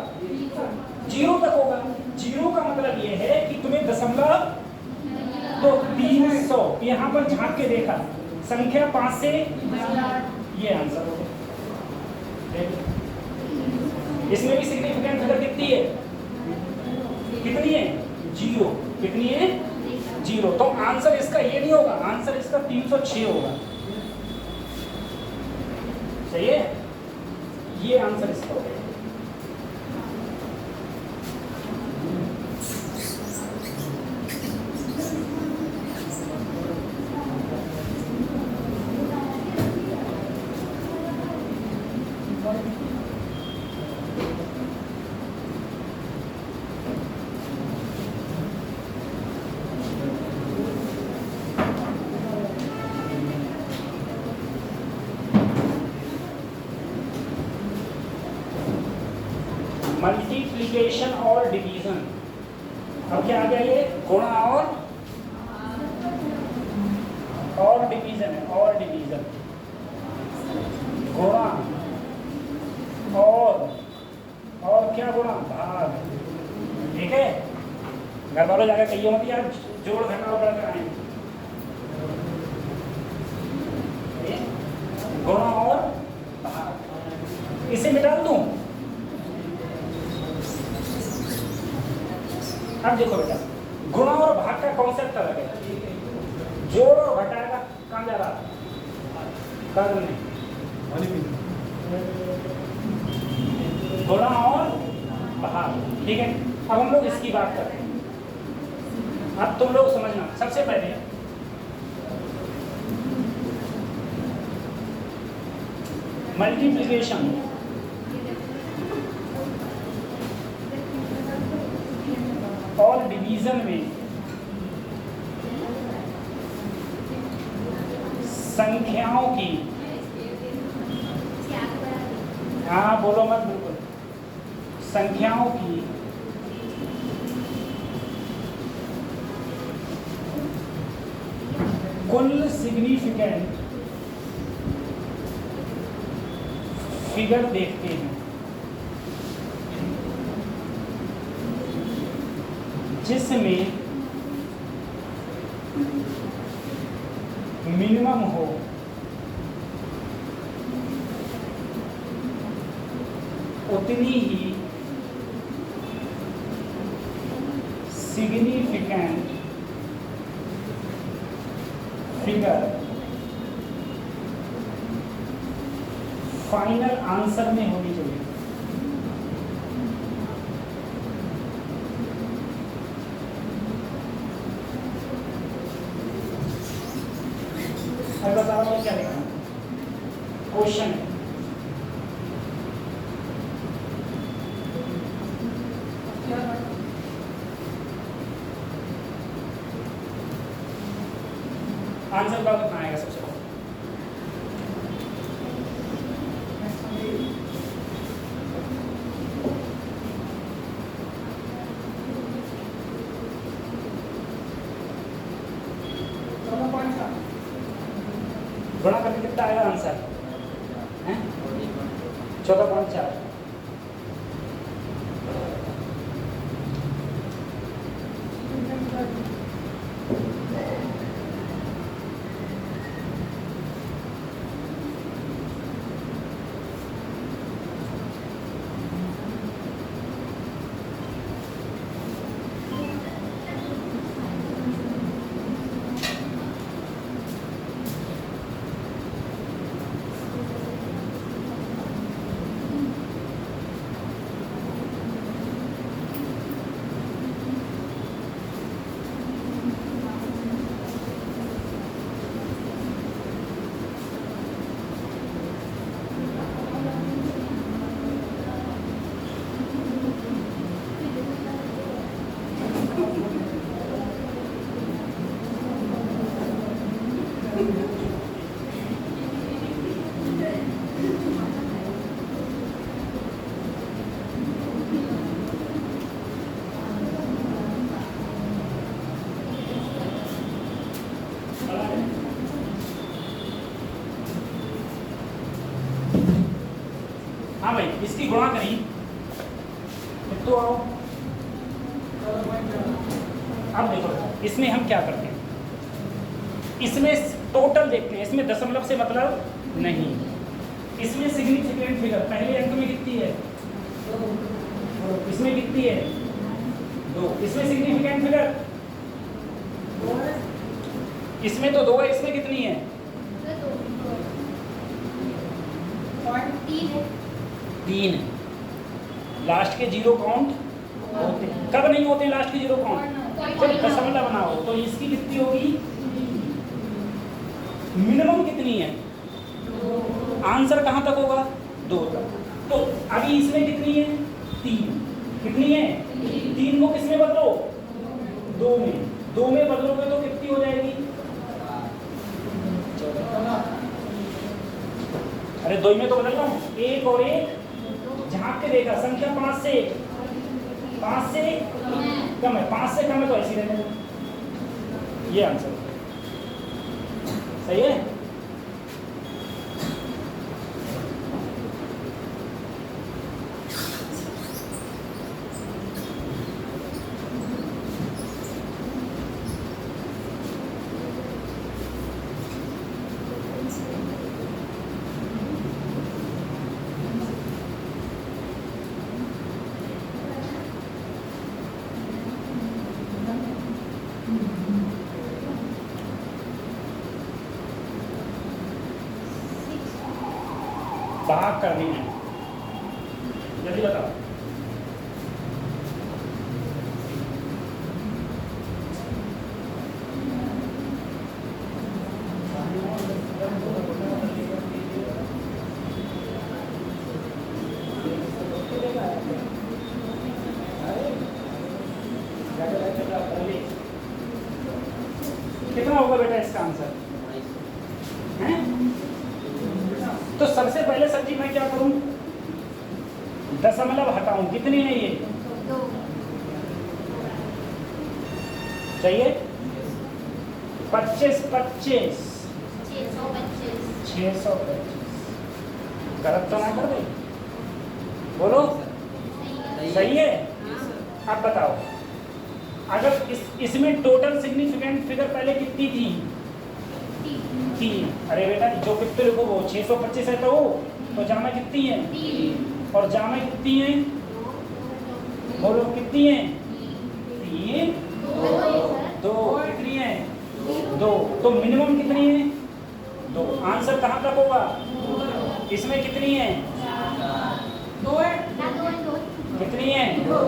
जीरो तक होगा। जीरो का मतलब ये है कि तुम्हें दशमलव तो 300 यहाँ पर झांक के देखा, संख्या 5 से ये आंसर होगा। इसमें भी सिग्निफिकेंट फिगर कितनी है? कितनी है? जीरो। कितनी है? जीरो। तो आंसर इसका ये नहीं होगा, आंसर इसका 306 होगा। सही है, ये आंसर इसका होगा। मल्टीप्लिकेशन और डिवीजन। अब क्या आ गया? ये गुणा और डिवीजन है, और डिवीजन, गुणा और क्या? गुणा भाग। ठीक है, घर वालों जाकर कहिए मत यार जोड़ घटाओ बढ़कर आए। गुणा और भाग, इसे मिटा दूं। अब देखो बेटा, गुणा और भाग का कॉन्सेप्ट अलग है, जोड़ और घटाएगा कहाँ जा रहा कर नहीं, गुणा और भाग, ठीक है। अब हम लोग इसकी बात करते हैं। अब तुम लोग समझना, सबसे पहले मल्टीप्लिकेशन और डिवीजन में संख्याओं की, हाँ बोलो मत, बिल्कुल, संख्याओं की कुल सिग्निफिकेंट फिगर देखते हैं जिसमें मिनिमम हो उतनी ही सिग्निफिकेंट फिगर फाइनल आंसर में होनी चाहिए। अब बताओ मैं क्या लिखा क्वेश्चन है, आंसर का कितना आएगा सबसे पहले? गुणा करके कितना आएगा आंसर? 14.4। हाँ भाई, इसकी गुणा करी तो आओ। अब देखो इसमें हम क्या करते हैं, इसमें टोटल देखते हैं, इसमें दशमलव से मतलब नहीं, इसमें सिग्निफिकेंट फिगर पहले अंक में कितनी है? इसमें कितनी है? 2। इसमें सिग्निफिकेंट फिगर इसमें तो 2 है, इसमें कितनी है? 3। लास्ट के 0 काउंट होते हैं, कब नहीं होते लास्ट के 0 काउंट? जब दशमलव ना हो। तो इसकी कितनी होगी? मिनिमम कितनी है? आंसर कहां तक होगा? 2 तक। तो अभी इसमें कितनी है? 3। कितनी है? 3 को किसमें बदलो? 2 में। 2 में बदलोगे तो कितनी हो जाएगी? अरे 2 में तो बदल रहा हूँ, 1 और 1 झांक के देखा, संख्या 5 से कम है, 5 से कम है तो ऐसी रहने दो। ये आंसर सही है। भाग कर देना है। जल्दी बताओ। कितना होगा बेटा इसका आंसर हैं? तो सबसे पहले सब्जी मैं क्या करूं? दशमलव हटाऊं। कितनी है ये? 2 चाहिए 25 25 625 625। गलत तो ना कर दे? बोलो सही है। अब बताओ, अगर इसमें टोटल सिग्निफिकेंट फिगर पहले कितनी थी? 3। अरे बेटा जो कितने लिखो वो 625 है तो जामा कितनी है? 3 और जामा कितनी है? बोलो कितनी है? 3 2 कितनी है? 2। तो मिनिमम कितनी है? 2। आंसर कहाँ तक होगा? इसमें कितनी है? 2 है। कितनी है? 2।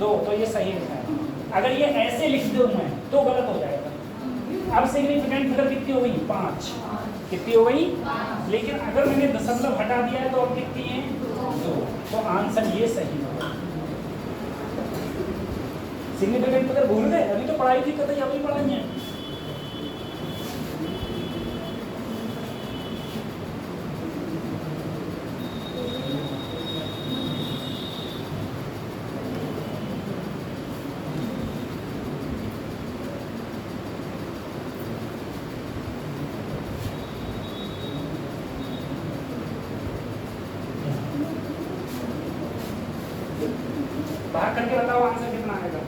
तो ये सही लिखा है। अगर ये ऐसे लिख दूं मैं तो गलत हो जाएगा। अब सिग्निफिकेंट फिगर कितनी हो गई? 5। कितनी हो गई? लेकिन अगर मैंने दशमलव हटा दिया है तो अब कितनी है? 2। तो आंसर ये सही होगा। सिग्निफिकेंट फिगर भूल गए? अभी तो पढ़ाई थी, कतई अभी पढ़ाई है। भाग करके बताओ आंसर कितना आएगा?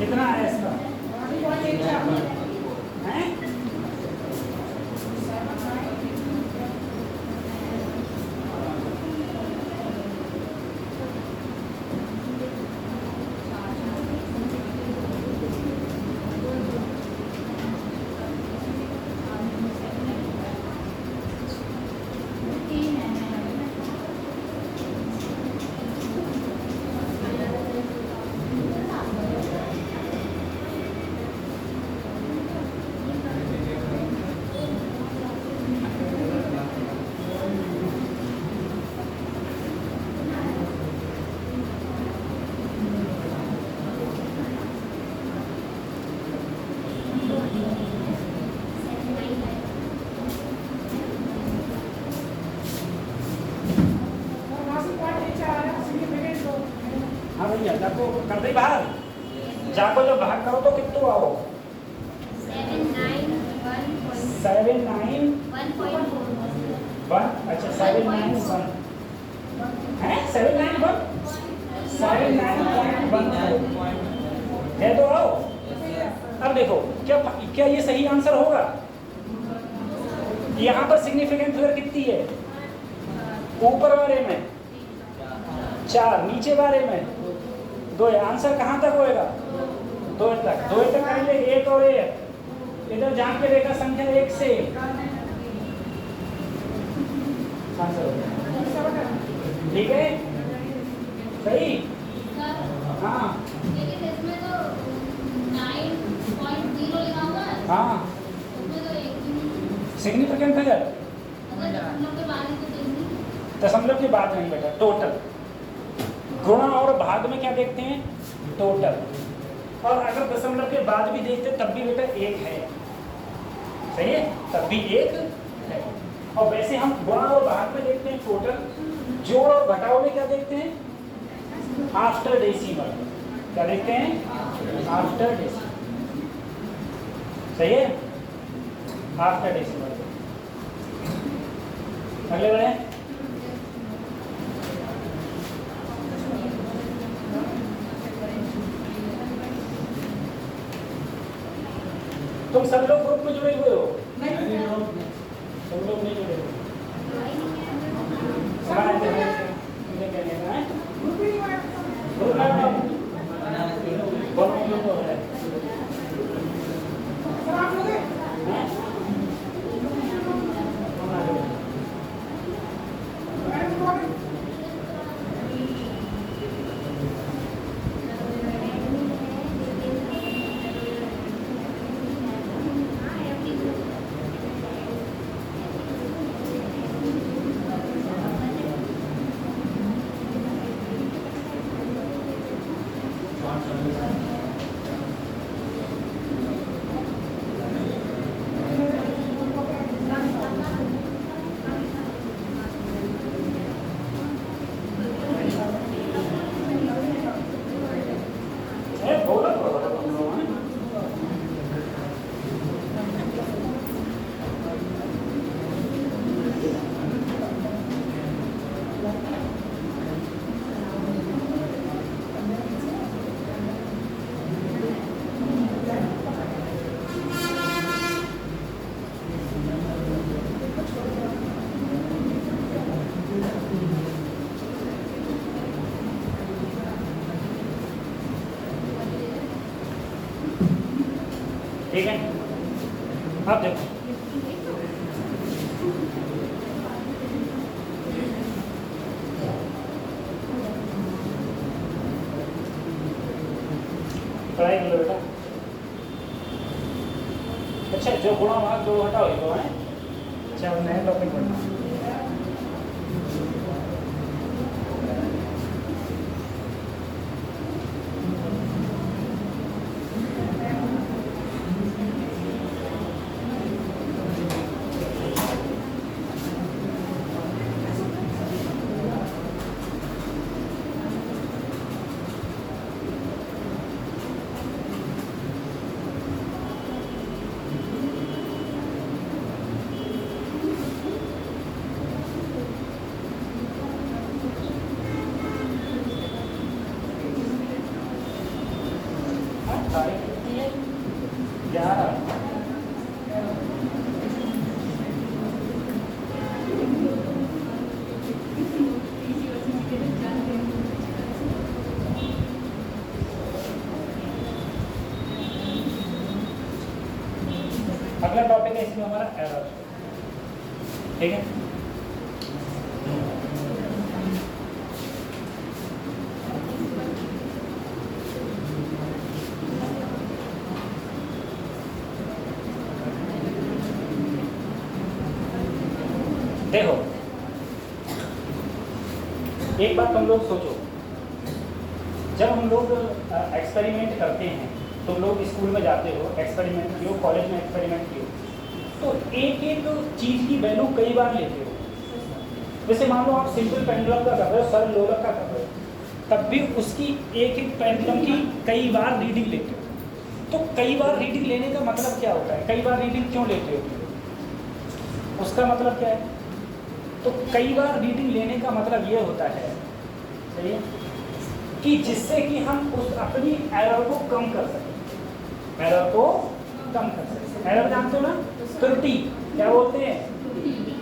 कितना है इसका? हैं? हाँ भैया जाको कर दे बाहर। जाको जब बाहर करो तो कितने आओ? 791.1। अच्छा 791 है 791 है तो आओ। अब देखो क्या ये सही आंसर होगा? यहाँ पर सिग्निफिकेंट फिगर कितनी है? ऊपर वाले में 4, नीचे वाले में 2 है। आंसर कहाँ तक होएगा? 2 तक। 2 तक करेंगे 1 और 1 इधर जहाँ पे रेखा संख्या 1 से आंसर हो गया। ठीक है, सही। हाँ लेकिन इसमें तो 9.0 लिखा हुआ है, हाँ, उसमें तो एक भी नहीं। सिग्निफिकेंट फिगर अगर दशमलव के बाद ही तो देखनी। दशमलव के बाद नहीं बेटा, टोटल। गुणा और भाग में क्या देखते हैं? टोटल। और अगर दशमलव के बाद भी देखते तब भी बेटा एक है, सही है, तब भी एक है। और वैसे हम गुणा और भाग में देखते हैं टोटल, जोड़ और घटाव में क्या देखते हैं? After decimal. क्या देखते हैं? आफ्टर डेसिमल, सही है, आफ्टर डेसिमल। अगले बढ़े। तुम सब लोग ग्रुप में जुड़े हुए हो? तुम लोग नहीं जुड़े हुए? ठीक है, अब देखो पढ़ाई कर लो बेटा। अच्छा, जो गुणा भाग दो हटाओ ये दो है। अच्छा, अब नया टॉपिक पढ़ना। तारीख कितनी है? 11। अगला टॉपिक है इसमें हमारा एरर। ठीक है, देखो एक बात तुम लोग सोचो, जब हम लोग एक्सपेरिमेंट करते हैं, तुम लोग स्कूल में जाते हो, एक्सपेरिमेंट किए हो, कॉलेज में एक्सपेरिमेंट किए हो, तो एक एक चीज़ की वैल्यू कई बार लेते हो। जैसे मान लो आप सिंपल पेंडुलम का कर रहे हो, सरल लोलक का कर रहे हो, तब भी उसकी एक एक पेंडुलम की कई बार रीडिंग लेते हो। तो कई बार रीडिंग लेने का मतलब क्या होता है? कई बार रीडिंग क्यों लेते हो? उसका मतलब क्या है? तो कई बार रीडिंग लेने का मतलब ये होता है, सही है, कि जिससे कि हम उस अपनी एरर को कम कर सकें। एरर को कम कर सकें। एरर जानते हो ना? त्रुटि। क्या बोलते हैं?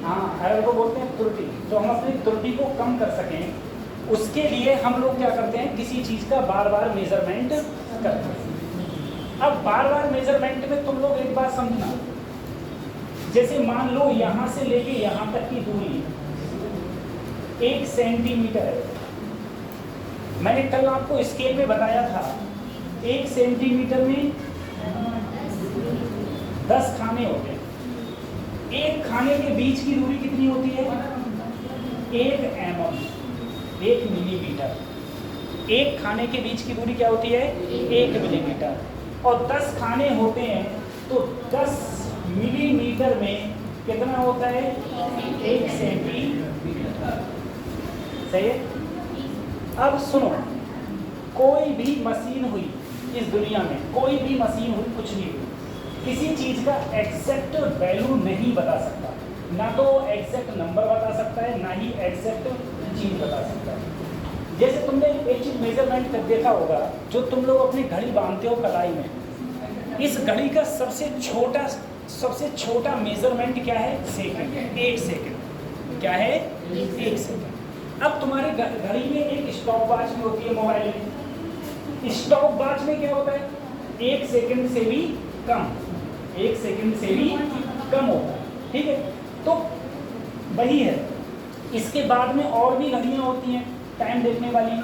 हाँ, एरर को बोलते हैं त्रुटि। तो हम अपनी त्रुटि को कम कर सकें, उसके लिए हम लोग क्या करते हैं? किसी चीज़ का बार बार मेजरमेंट करते हैं। अब बार बार मेजरमेंट में तुम लोग एक बात समझना, जैसे मान लो यहाँ से लेके यहाँ तक की दूरी, 1 सेंटीमीटर है। मैंने कल आपको स्केल में बताया था 1 सेंटीमीटर में 10 खाने होते हैं। एक खाने के बीच की दूरी कितनी होती है? 1 mm, 1 मिलीमीटर। एक खाने के बीच की दूरी क्या होती है? 1 मिलीमीटर। और 10 खाने होते हैं तो 10 मिलीमीटर में कितना होता है? 1 सेंटीमीटर। सही है? अब सुनो, कोई भी मशीन हुई इस दुनिया में, कोई भी मशीन हुई, कुछ भी हुई, किसी चीज का एग्जैक्ट वैल्यू नहीं बता सकता। ना तो एग्जैक्ट नंबर बता सकता है, ना ही एग्जैक्ट चीज बता सकता है। जैसे तुमने एक चीज मेजरमेंट कर देखा होगा, जो तुम लोग अपनी घड़ी बांधते हो कलाई में, इस घड़ी का सबसे छोटा मेजरमेंट क्या है? सेकंड। 1 सेकंड। क्या है? 1 सेकंड। अब तुम्हारी घड़ी में एक स्टॉप वॉच भी होती है, मोबाइल में। स्टॉप वॉच में क्या होता है? 1 सेकंड से भी कम, 1 सेकंड से भी कम होता है। ठीक है, तो वही है। इसके बाद में और भी घड़ियाँ होती हैं टाइम देखने वाली,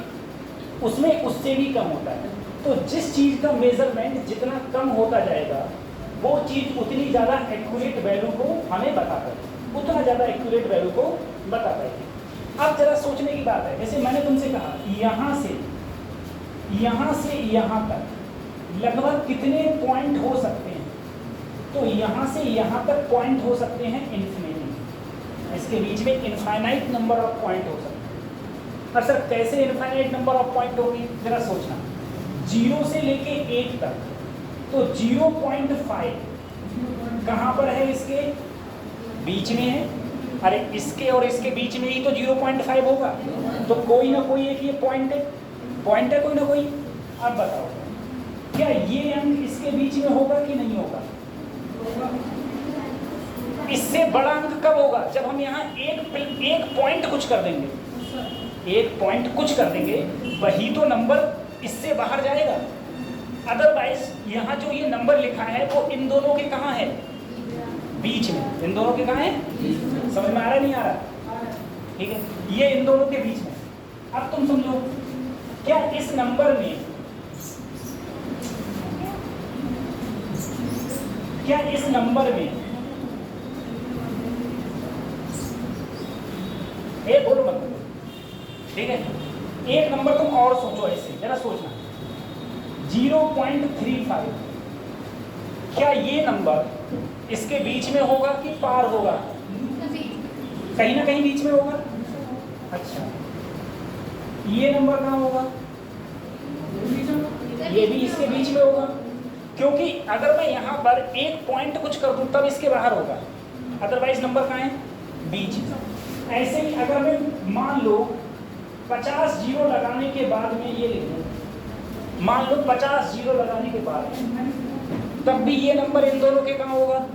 उसमें उससे भी कम होता है। तो जिस चीज़ का मेजरमेंट जितना कम होता जाएगा, वो चीज़ उतनी ज़्यादा एक्यूरेट वैल्यू को हमें बता पाएगी, उतना ज़्यादा एक्यूरेट वैल्यू को बता पाएगी। अब जरा सोचने की बात है, जैसे मैंने तुमसे कहा यहाँ से यहाँ तक लगभग कितने पॉइंट हो सकते हैं? तो यहाँ से यहाँ तक पॉइंट हो सकते हैं इन्फिनिटी। इसके बीच में इनफाइनाइट नंबर ऑफ पॉइंट हो सकते हैं। और सर कैसे इनफाइनाइट नंबर ऑफ पॉइंट होगी? जरा सोचना, 0 से लेके 1 तक, तो 0.5 कहाँ पर है? इसके बीच में है। अरे इसके और इसके बीच में ही तो 0.5 होगा, तो कोई ना कोई एक ये पॉइंट है कोई ना कोई। अब बताओ, क्या ये अंक इसके बीच में होगा कि नहीं होगा? इससे बड़ा अंक कब होगा? जब हम यहाँ एक पॉइंट कुछ कर देंगे, एक पॉइंट कुछ कर देंगे, वही तो नंबर इससे बाहर जाएगा। अदरवाइज यहाँ जो ये नंबर लिखा है वो इन दोनों के कहाँ है? बीच में। इन दोनों के कहाँ है? समझ में आ रहा नहीं आ रहा? ठीक है, ये इन दोनों के बीच में। अब तुम समझो, क्या इस नंबर में बोलो मत, ठीक है? एक नंबर तुम और सोचो, ऐसे जरा सोचना, 0.35। क्या ये नंबर इसके बीच में होगा कि पार होगा? कहीं ना कहीं बीच में होगा। अच्छा, ये नंबर कहाँ होगा? ये भी इसके बीच में होगा, क्योंकि अगर मैं यहाँ पर एक पॉइंट कुछ कर दूं तब इसके बाहर होगा, अदरवाइज नंबर कहाँ है? बीच। ऐसे ही अगर मैं मान लो 50 जीरो लगाने के बाद में ये लिख दूं, मान लो 50 जीरो लगाने के बाद, तब भी ये नंबर इन दोनों के कहाँ होगा?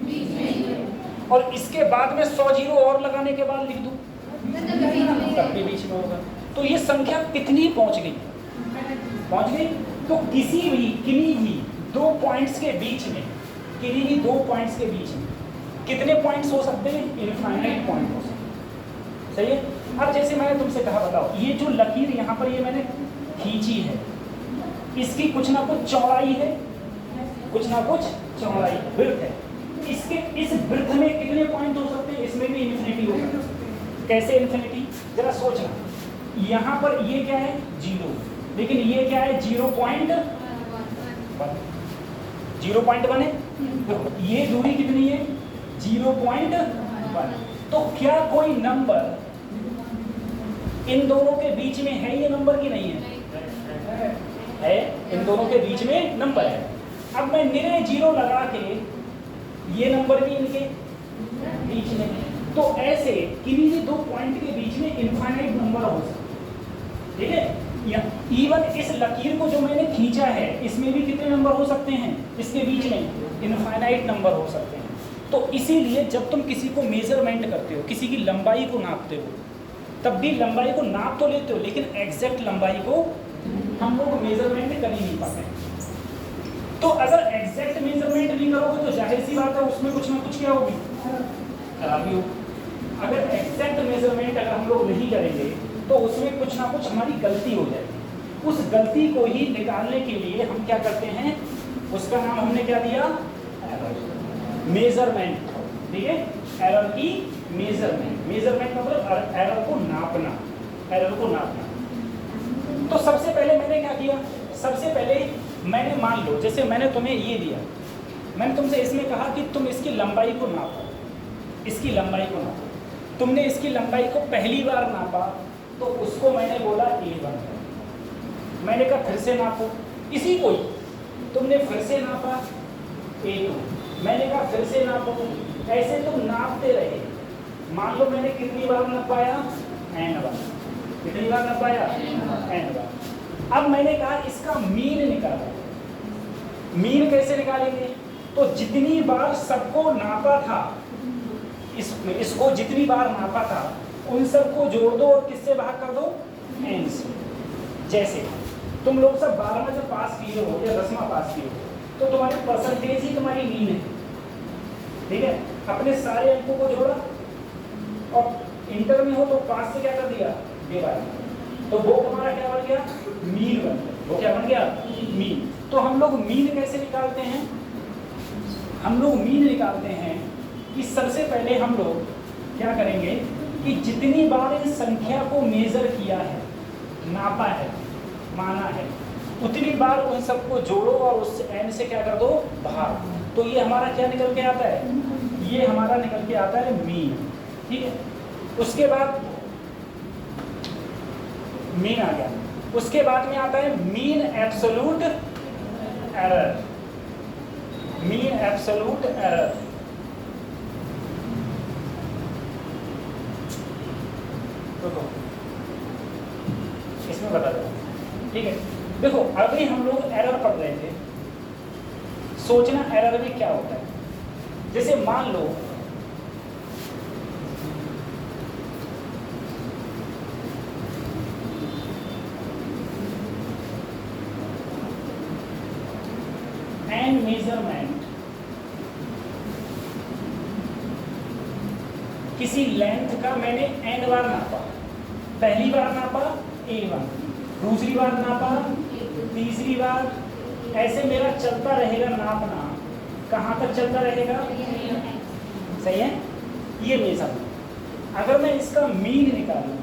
और इसके बाद में 100 जीरो और लगाने के बाद लिख दूं, तब भी बीच में होगा। तो ये संख्या कितनी पहुंच गई? तो किन्हीं भी दो पॉइंट्स के बीच में, कितने पॉइंट्स हो सकते हैं? इनफाइनाइट पॉइंट हो सकते हैं। सही है? अब जैसे मैंने तुमसे कहा, बताओ, ये जो लकीर यहाँ पर ये मैंने खींची है, इसकी कुछ ना कुछ चौड़ाई है, विड्थ है। इसके इस विड्थ में कितने पॉइंट हो सकते हैं? इसमें भी इन्फिनिटी हो सकती है। कैसे इन्फिनिटी? जरा सोचना, यहाँ पर ये क्या है? 0, लेकिन ये क्या है? 0.1 है। तो ये दूरी कितनी है? 0.1। तो क्या कोई नंबर इन दोनों के बीच में है? ये नंबर की नहीं है? इन दोनों के बीच में नंबर है। अब मैं निरे 0 लगा के ये नंबर भी इनके बीच में, तो ऐसे किन्हीं भी दो पॉइंट के बीच में इनफाइनाइट नंबर हो सकते हैं। ठीक है? इवन इस लकीर को जो मैंने खींचा है, इसमें भी कितने नंबर हो सकते हैं? इसके बीच में इनफाइनाइट नंबर हो सकते हैं। तो इसीलिए जब तुम किसी को मेजरमेंट करते हो, किसी की लंबाई को नापते हो, तब भी लंबाई को नाप तो लेते हो, लेकिन एग्जैक्ट लंबाई को हम लोग मेजरमेंट कर ही नहीं पाते। तो अगर एग्जैक्ट मेजरमेंट नहीं करोगे तो जाहिर सी बात है उसमें कुछ ना कुछ क्या होगी? खराबी होगी। अगर एग्जैक्ट मेजरमेंट अगर हम लोग नहीं करेंगे तो उसमें कुछ ना कुछ हमारी गलती हो जाएगी। उस गलती को ही निकालने के लिए हम क्या करते हैं, उसका नाम हमने क्या दिया, मेजरमेंट। ठीक है, एरर की मेजरमेंट। मेजरमेंट मतलब एरर को नापना, एरर को नापना। तो सबसे पहले मैंने क्या किया, सबसे पहले मैंने मान लो जैसे मैंने तुम्हें ये दिया, मैंने तुमसे इसमें कहा कि तुम इसकी लंबाई को नापो, इसकी लंबाई को नापो। तुमने इसकी लंबाई को पहली बार नापा तो उसको मैंने बोला A1। मैंने कहा फिर से नापो, इसी को ही तुमने फिर से नापा A2। मैंने कहा फिर से नापो, ऐसे तुम नापते रहे। मान लो मैंने कितनी बार नापाया, N बार। कितनी बार नापाया, N बार। अब मैंने कहा इसका मीन निकालो। मीन कैसे निकालेंगे, तो जितनी बार सबको नापा था, इसको जितनी बार नापा था उन सबको जोड़ दो और किससे भाग कर दो, N से। जैसे तुम लोग सब 12वां जब पास किए हो या 10वां पास किए हो तो तुम्हारी परसेंटेज ही तुम्हारी मीन है। ठीक है, अपने सारे अंकों को जोड़ा और इंटर में हो तो 5 से क्या कर दिया, डिवाइड, तो वो तुम्हारा क्या बन गया, मीन बन गया। वो क्या बन गया, मीन। तो हम लोग मीन कैसे निकालते हैं, हम लोग मीन निकालते हैं कि सबसे पहले हम लोग क्या करेंगे कि जितनी बार इस संख्या को मेजर किया है, नापा है, माना है, उतनी बार उन सबको जोड़ो और उस n से क्या कर दो, भाग। तो ये हमारा क्या निकल के आता है, ये हमारा निकल के आता है मीन। ठीक है, उसके बाद मीन आ गया। उसके बाद में आता है mean absolute error. Mean absolute error, देखो इसमें बता दो। ठीक है, देखो अभी हम लोग एरर पढ़ रहे थे, सोचना एरर में क्या होता है। जैसे मान लो एन मेजरमेंट किसी लेंथ का मैंने n बार नापा, पहली बार नापा A1, दूसरी बार नापा, तीसरी बार, ऐसे मेरा चलता रहेगा नापना। कहाँ तक चलता रहेगा, सही है, ये मेजरमेंट। अगर मैं इसका मीन निकालूं,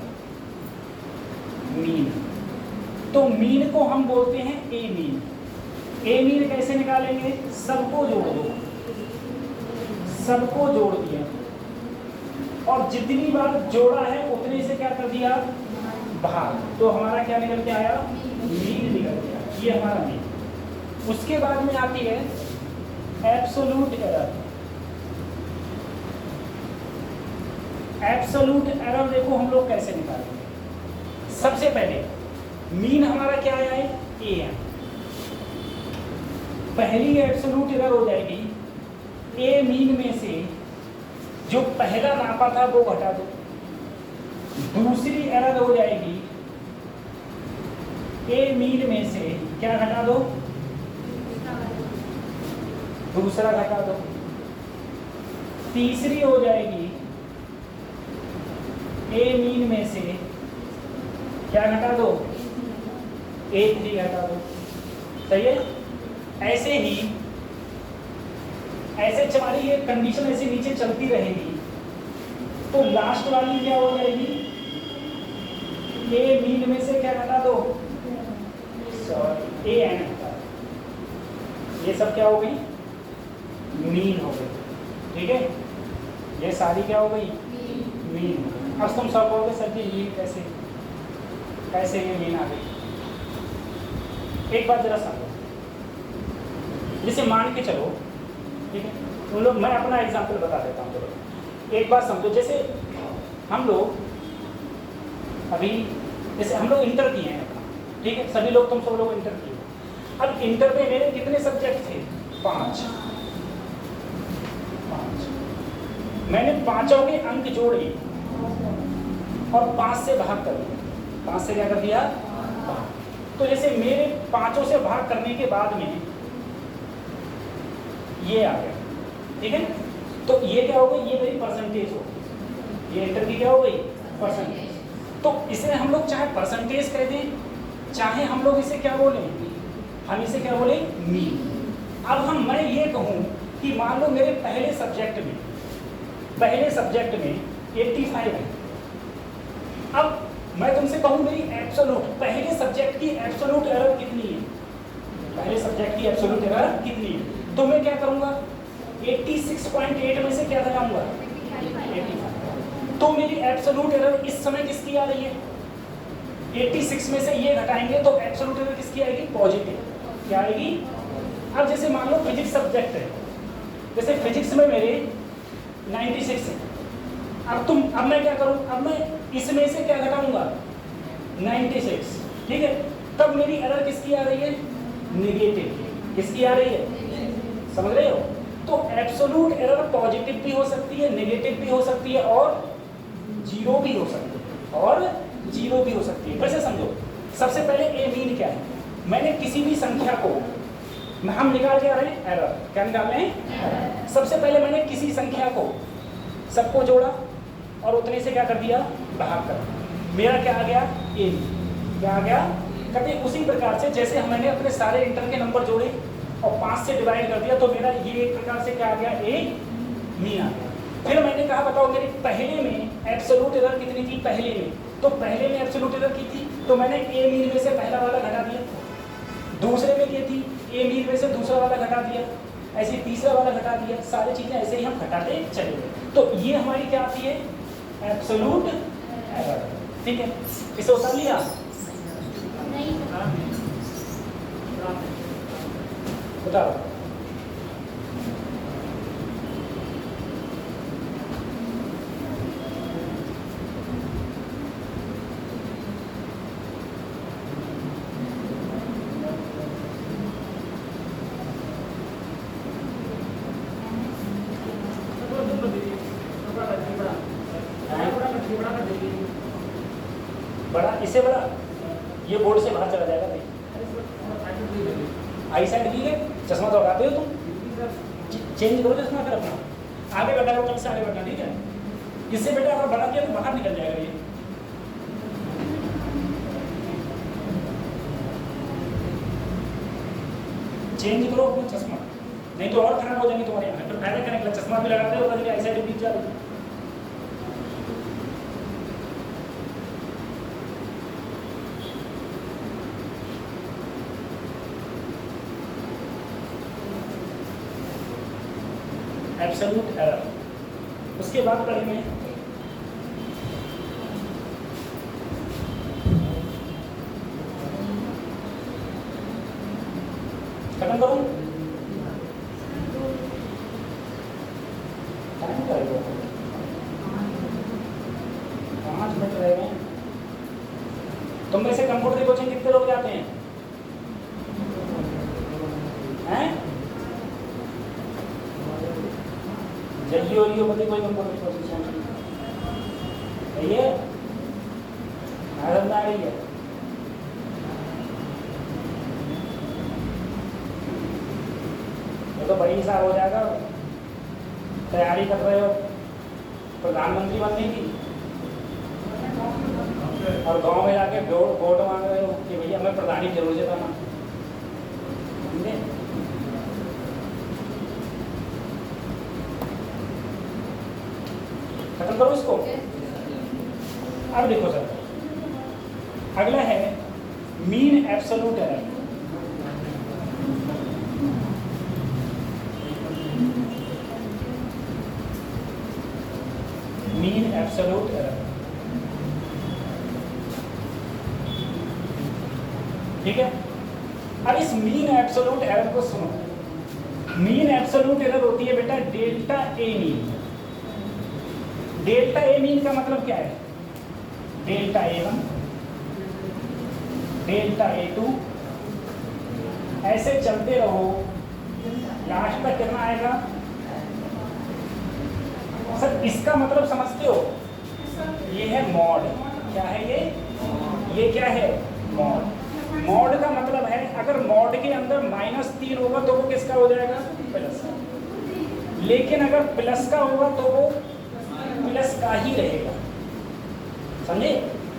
मीन, तो मीन को हम बोलते हैं ए मीन। ए मीन कैसे निकालेंगे, सबको जोड़ दो, सबको जोड़ दिया और जितनी बार जोड़ा है उतने से क्या कर दिया, भाग। तो हमारा क्या निकल के आया, मीन निकल गया, ये हमारा मीन। उसके बाद में आती है एब्सोल्यूट एरर। एब्सोल्यूट एरर देखो हम लोग कैसे निकालेंगे। सबसे पहले मीन हमारा क्या आया है, AN। पहली एब्सोल्यूट एरर हो जाएगी ए मीन में से जो पहला नापा था वो घटा दो। दूसरी एरर हो जाएगी ए मीन में से क्या घटा दो, दूसरा घटा दो। तीसरी हो जाएगी ए मीन में से क्या घटा दो, A3 घटा दो। सही है, ऐसे ही ऐसे हमारी ये कंडीशन ऐसे नीचे चलती रहेगी। तो लास्ट वाली क्या हो जाएगी, ए मीन में से क्या घटा दो, सॉरी AN घटा दो। ये सब क्या हो गई, मीन हो गई। ठीक है, ये सारी क्या हो गई, मीन। अब तुम सब बोलोगे सर जी ये कैसे, कैसे ये मीन आ गई। एक बात जरा समझो, जैसे मान के चलो, ठीक है, उन लोग, मैं अपना एग्जांपल बता देता हूँ। चलो एक बात समझो, जैसे हम लोग अभी, जैसे हम लोग इंटर किए हैं अपना, ठीक है, सभी लोग, तुम सब लोग इंटर किए। अब इंटर में मेरे कितने सब्जेक्ट थे, 5। मैंने पांचों के अंक जोड़े और 5 से भाग कर दिया। 5 से क्या कर दिया, भाग। तो जैसे मेरे 5 से भाग करने के बाद में ये आ गया। ठीक है, तो ये क्या हो गई, ये मेरी परसेंटेज हो गई। ये इंटर की क्या हो गई, परसेंटेज। तो इसे हम लोग चाहे परसेंटेज कह दें, चाहे हम लोग इसे क्या बोलें, हम इसे क्या बोलें, मीन। अब मैं ये कहूँ कि मान लो मेरे पहले सब्जेक्ट में 85 है। अब मैं तुमसे कहूँ मेरी एब्सोल्यूट, पहले सब्जेक्ट की एब्सोल्यूट एरर कितनी है, पहले सब्जेक्ट की एब्सोल्यूट एरर कितनी है, तो मैं क्या करूँगा, 86.8 में से क्या लगाऊंगा, 85। तो मेरी एब्सोल्यूट एरर इस समय किसकी आ रही है, 86 में से ये घटाएंगे तो एब्सोल्यूट एरर किसकी आएगी, पॉजिटिव। क्या आएगी, अब जैसे मान लो फिजिक्स सब्जेक्ट है, जैसे फिजिक्स में मेरे 96 है। अब मैं क्या करूं, अब मैं इसमें से क्या घटाऊंगा, 96, ठीक है। तब मेरी एरर किसकी आ रही है, नेगेटिव। किसकी आ रही है, समझ रहे हो। तो एब्सोल्यूट एरर पॉजिटिव भी हो सकती है, नेगेटिव भी हो सकती है और जीरो भी हो सकती है, फिर से समझो। सबसे पहले ए मीन क्या है, मैंने किसी भी संख्या को, हम निकाल के आ रहे हैं एरर, क्या निकाल रहे हैं, सबसे पहले मैंने किसी संख्या को सबको जोड़ा और उतने से क्या कर दिया, भाग कर, मेरा क्या आ गया, ए। क्या आ गया, कहते उसी प्रकार से जैसे मैंने अपने सारे इंटर के नंबर जोड़े और 5 से डिवाइड कर दिया तो मेरा ये एक प्रकार से क्या आ गया, ए मीन आ गया। फिर मैंने कहा बताओ मेरे पहले में एब्सोल्यूट एरर कितनी थी, पहले में, तो पहले में एब्सोल्यूट एरर की थी तो मैंने ए मीन में से पहला वाला घटा दिया, दूसरे में ये थी ए मीन में से दूसरा वाला घटा दिया, ऐसे तीसरा वाला घटा दिया, सारी चीजें ऐसे ही हम घटाते चले गए। तो ये हमारी क्या आती है, एब्सोल्यूट एरर, ठीक है। इसे उतार लिया, उतारो। बड़ा, इससे बड़ा, ये बोर्ड से बाहर चला जाएगा भाई। आई साइड ठीक है, चश्मा तो लगाते हो तुम, चेंज करो चश्मा फिर अपना, आगे बढ़ा कल से आगे बढ़ना, ठीक है। इससे बेटा अगर बड़ा किया तो बाहर निकल जाएगा ये। चेंज करो अपना चश्मा, नहीं तो और खराब हो जाएंगे तुम्हारे यहाँ। फिर फायदा करने के लिए चश्मा भी लगाते हो, कभी आई साइड भी जा रही। एब्सोल्यूट एरर, उसके बाद पढ़ेंगे खत्म करूं, टाइम क्या है, 5 मिनट रह गए। तुम में से कंप्यूटर की कोचिंग कितने लोग जाते हैं, जल्दी हो रही हो, कोई कंप्यूटर की कोचिंग सही है, आ रही है। ये तो बड़ी हिसाब हो जाएगा, तैयारी कर रहे हो प्रधानमंत्री बनने की और गांव में जाके वोट मांग रहे हो कि भैया हमें प्रधानी जरूर से बना। खत्म करो इसको। अब देखो सर, अगला है mean absolute error. Mean absolute error, ठीक है। अब इस मीन एब्सोल्यूट एरर को सुनो। मीन एब्सोल्यूट एरर होती है बेटा delta A mean. Delta A mean का मतलब क्या है, डेल्टा A1, डेल्टा A2, ऐसे चलते रहो, लास्ट तक कितना आएगा सर, इसका मतलब समझते हो, ये है मॉड। क्या है ये क्या है, मॉड। मॉड का मतलब है अगर मॉड के अंदर -3 होगा तो वो किसका हो जाएगा, प्लस का। लेकिन अगर प्लस का होगा तो वो प्लस का ही रहेगा, समझे?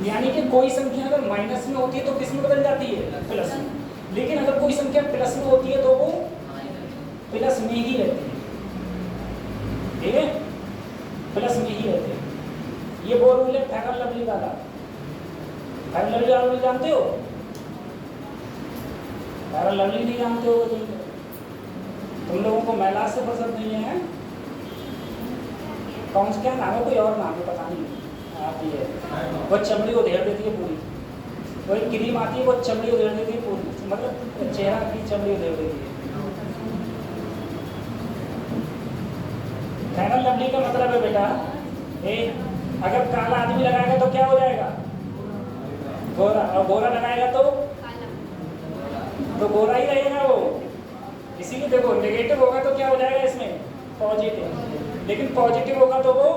यानी कि कोई संख्या अगर माइनस में होती है तो किस में बदल जाती है? प्लस में। लेकिन अगर कोई संख्या प्लस में होती है तो वो प्लस में ही रहती है, ठीक है? प्लस में ही रहते हैं। ये वो रूल है फेयर एंड लवली वाला। फेयर एंड लवली वाला जानते हो? फेयर एंड लवली नहीं जानते हो तुम लोगों को महिला से पसंद नहीं है? कौन सा क्या नाम है? कोई और नाम है पता नहीं, आती है वो चमड़ी उधेड़ देती है पूरी, वो एक क्रीम आती है वो चमड़ी उधेड़ देती है पूरी, मतलब चेहरा की चमड़ी उधेड़ देती है। फेयर एंड लवली का मतलब है बेटा, अगर काला आदमी लगाएगा तो क्या हो जाएगा? गोरा, और गोरा लगाएगा तो गोरा ही रहेगा वो। इसीलिए देखो नेगेटिव होगा तो क्या हो जाएगा इसमें? पॉजिटिव। लेकिन पॉजिटिव होगा तो वो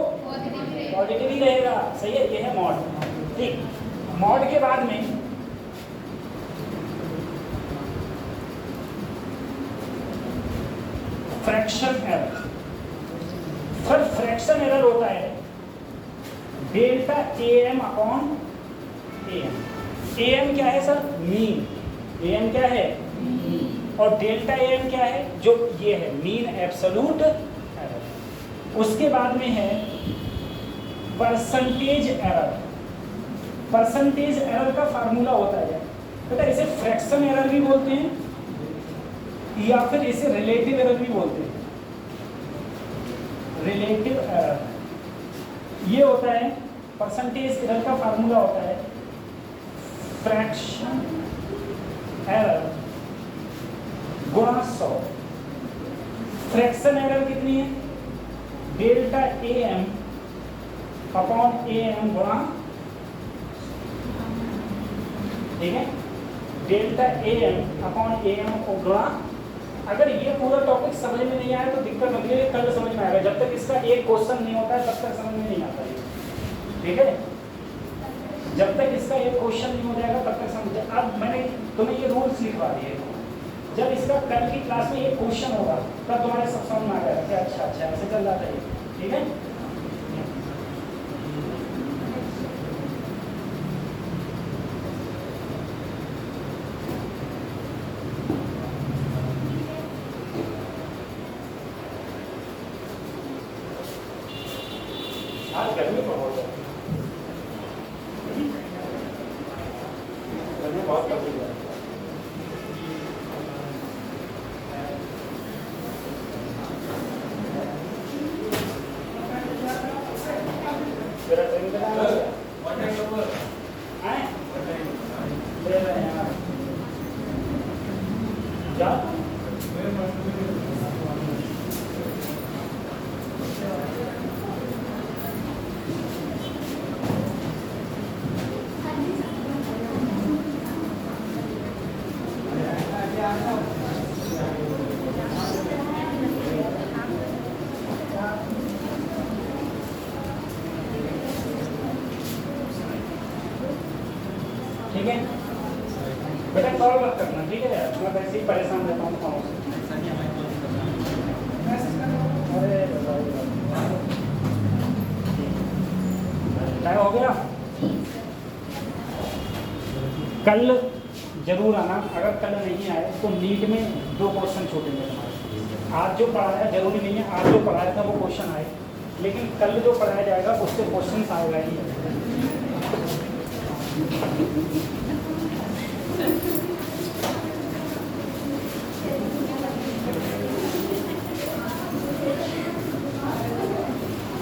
पॉजिटिव ही रहेगा, सही है? ये है मॉड, ठीक। मॉड के बाद में फ्रैक्शन एरर। फिर फ्रैक्शन एरर होता है delta am upon am। am क्या है सर? मीन। am क्या है? और डेल्टा am क्या है? जो ये है मीन एब्सोल्यूट एरर। उसके बाद में है परसेंटेज एरर। परसेंटेज एरर का फार्मूला होता है बेटा, इसे फ्रैक्शन एरर भी बोलते हैं या फिर इसे रिलेटिव एरर भी बोलते हैं। रिलेटिव एरर ये होता है, परसेंटेज एरर का फार्मूला होता है फ्रैक्शन एरर गुणा 100। फ्रैक्शन एरर कितनी है? डेल्टा am अपॉन am गुणा, ठीक है? डेल्टा am अपॉन am को गुणा। अगर ये पूरा टॉपिक समझ में नहीं आया तो दिक्कत होती है, कल समझ में आएगा। जब तक इसका एक क्वेश्चन नहीं होता है तब तक समझ में नहीं आता है, ठीक है? जब तक इसका एक क्वेश्चन नहीं हो जाएगा तब तक समझ। अब मैंने तुम्हें ये रूल्स लिखवा दिए, जब इसका कल की क्लास में एक क्वेश्चन होगा तब तुम्हारे सब समझ में आ जाएगा कि अच्छा अच्छा ऐसे चल जाता है, ठीक है? आज गर्मी बहुत है, गर्मी बहुत पड़ है। तेरा ट्रेन का नाम है? ले रहे हैं आप क्या? ठीक है बेटा, कॉल मत करना, ठीक है? मैं वैसे ही परेशान रहता हूँ कामों से। अरे क्या हो गया? कल जरूर आना, अगर कल नहीं आए तो नीट में 2 क्वेश्चन छूटेंगे तुम्हारे। आज जो पढ़ाया जरूरी नहीं है, आज जो पढ़ाया था वो क्वेश्चन आए, लेकिन कल जो पढ़ाया जाएगा उससे क्वेश्चन आएगा ही।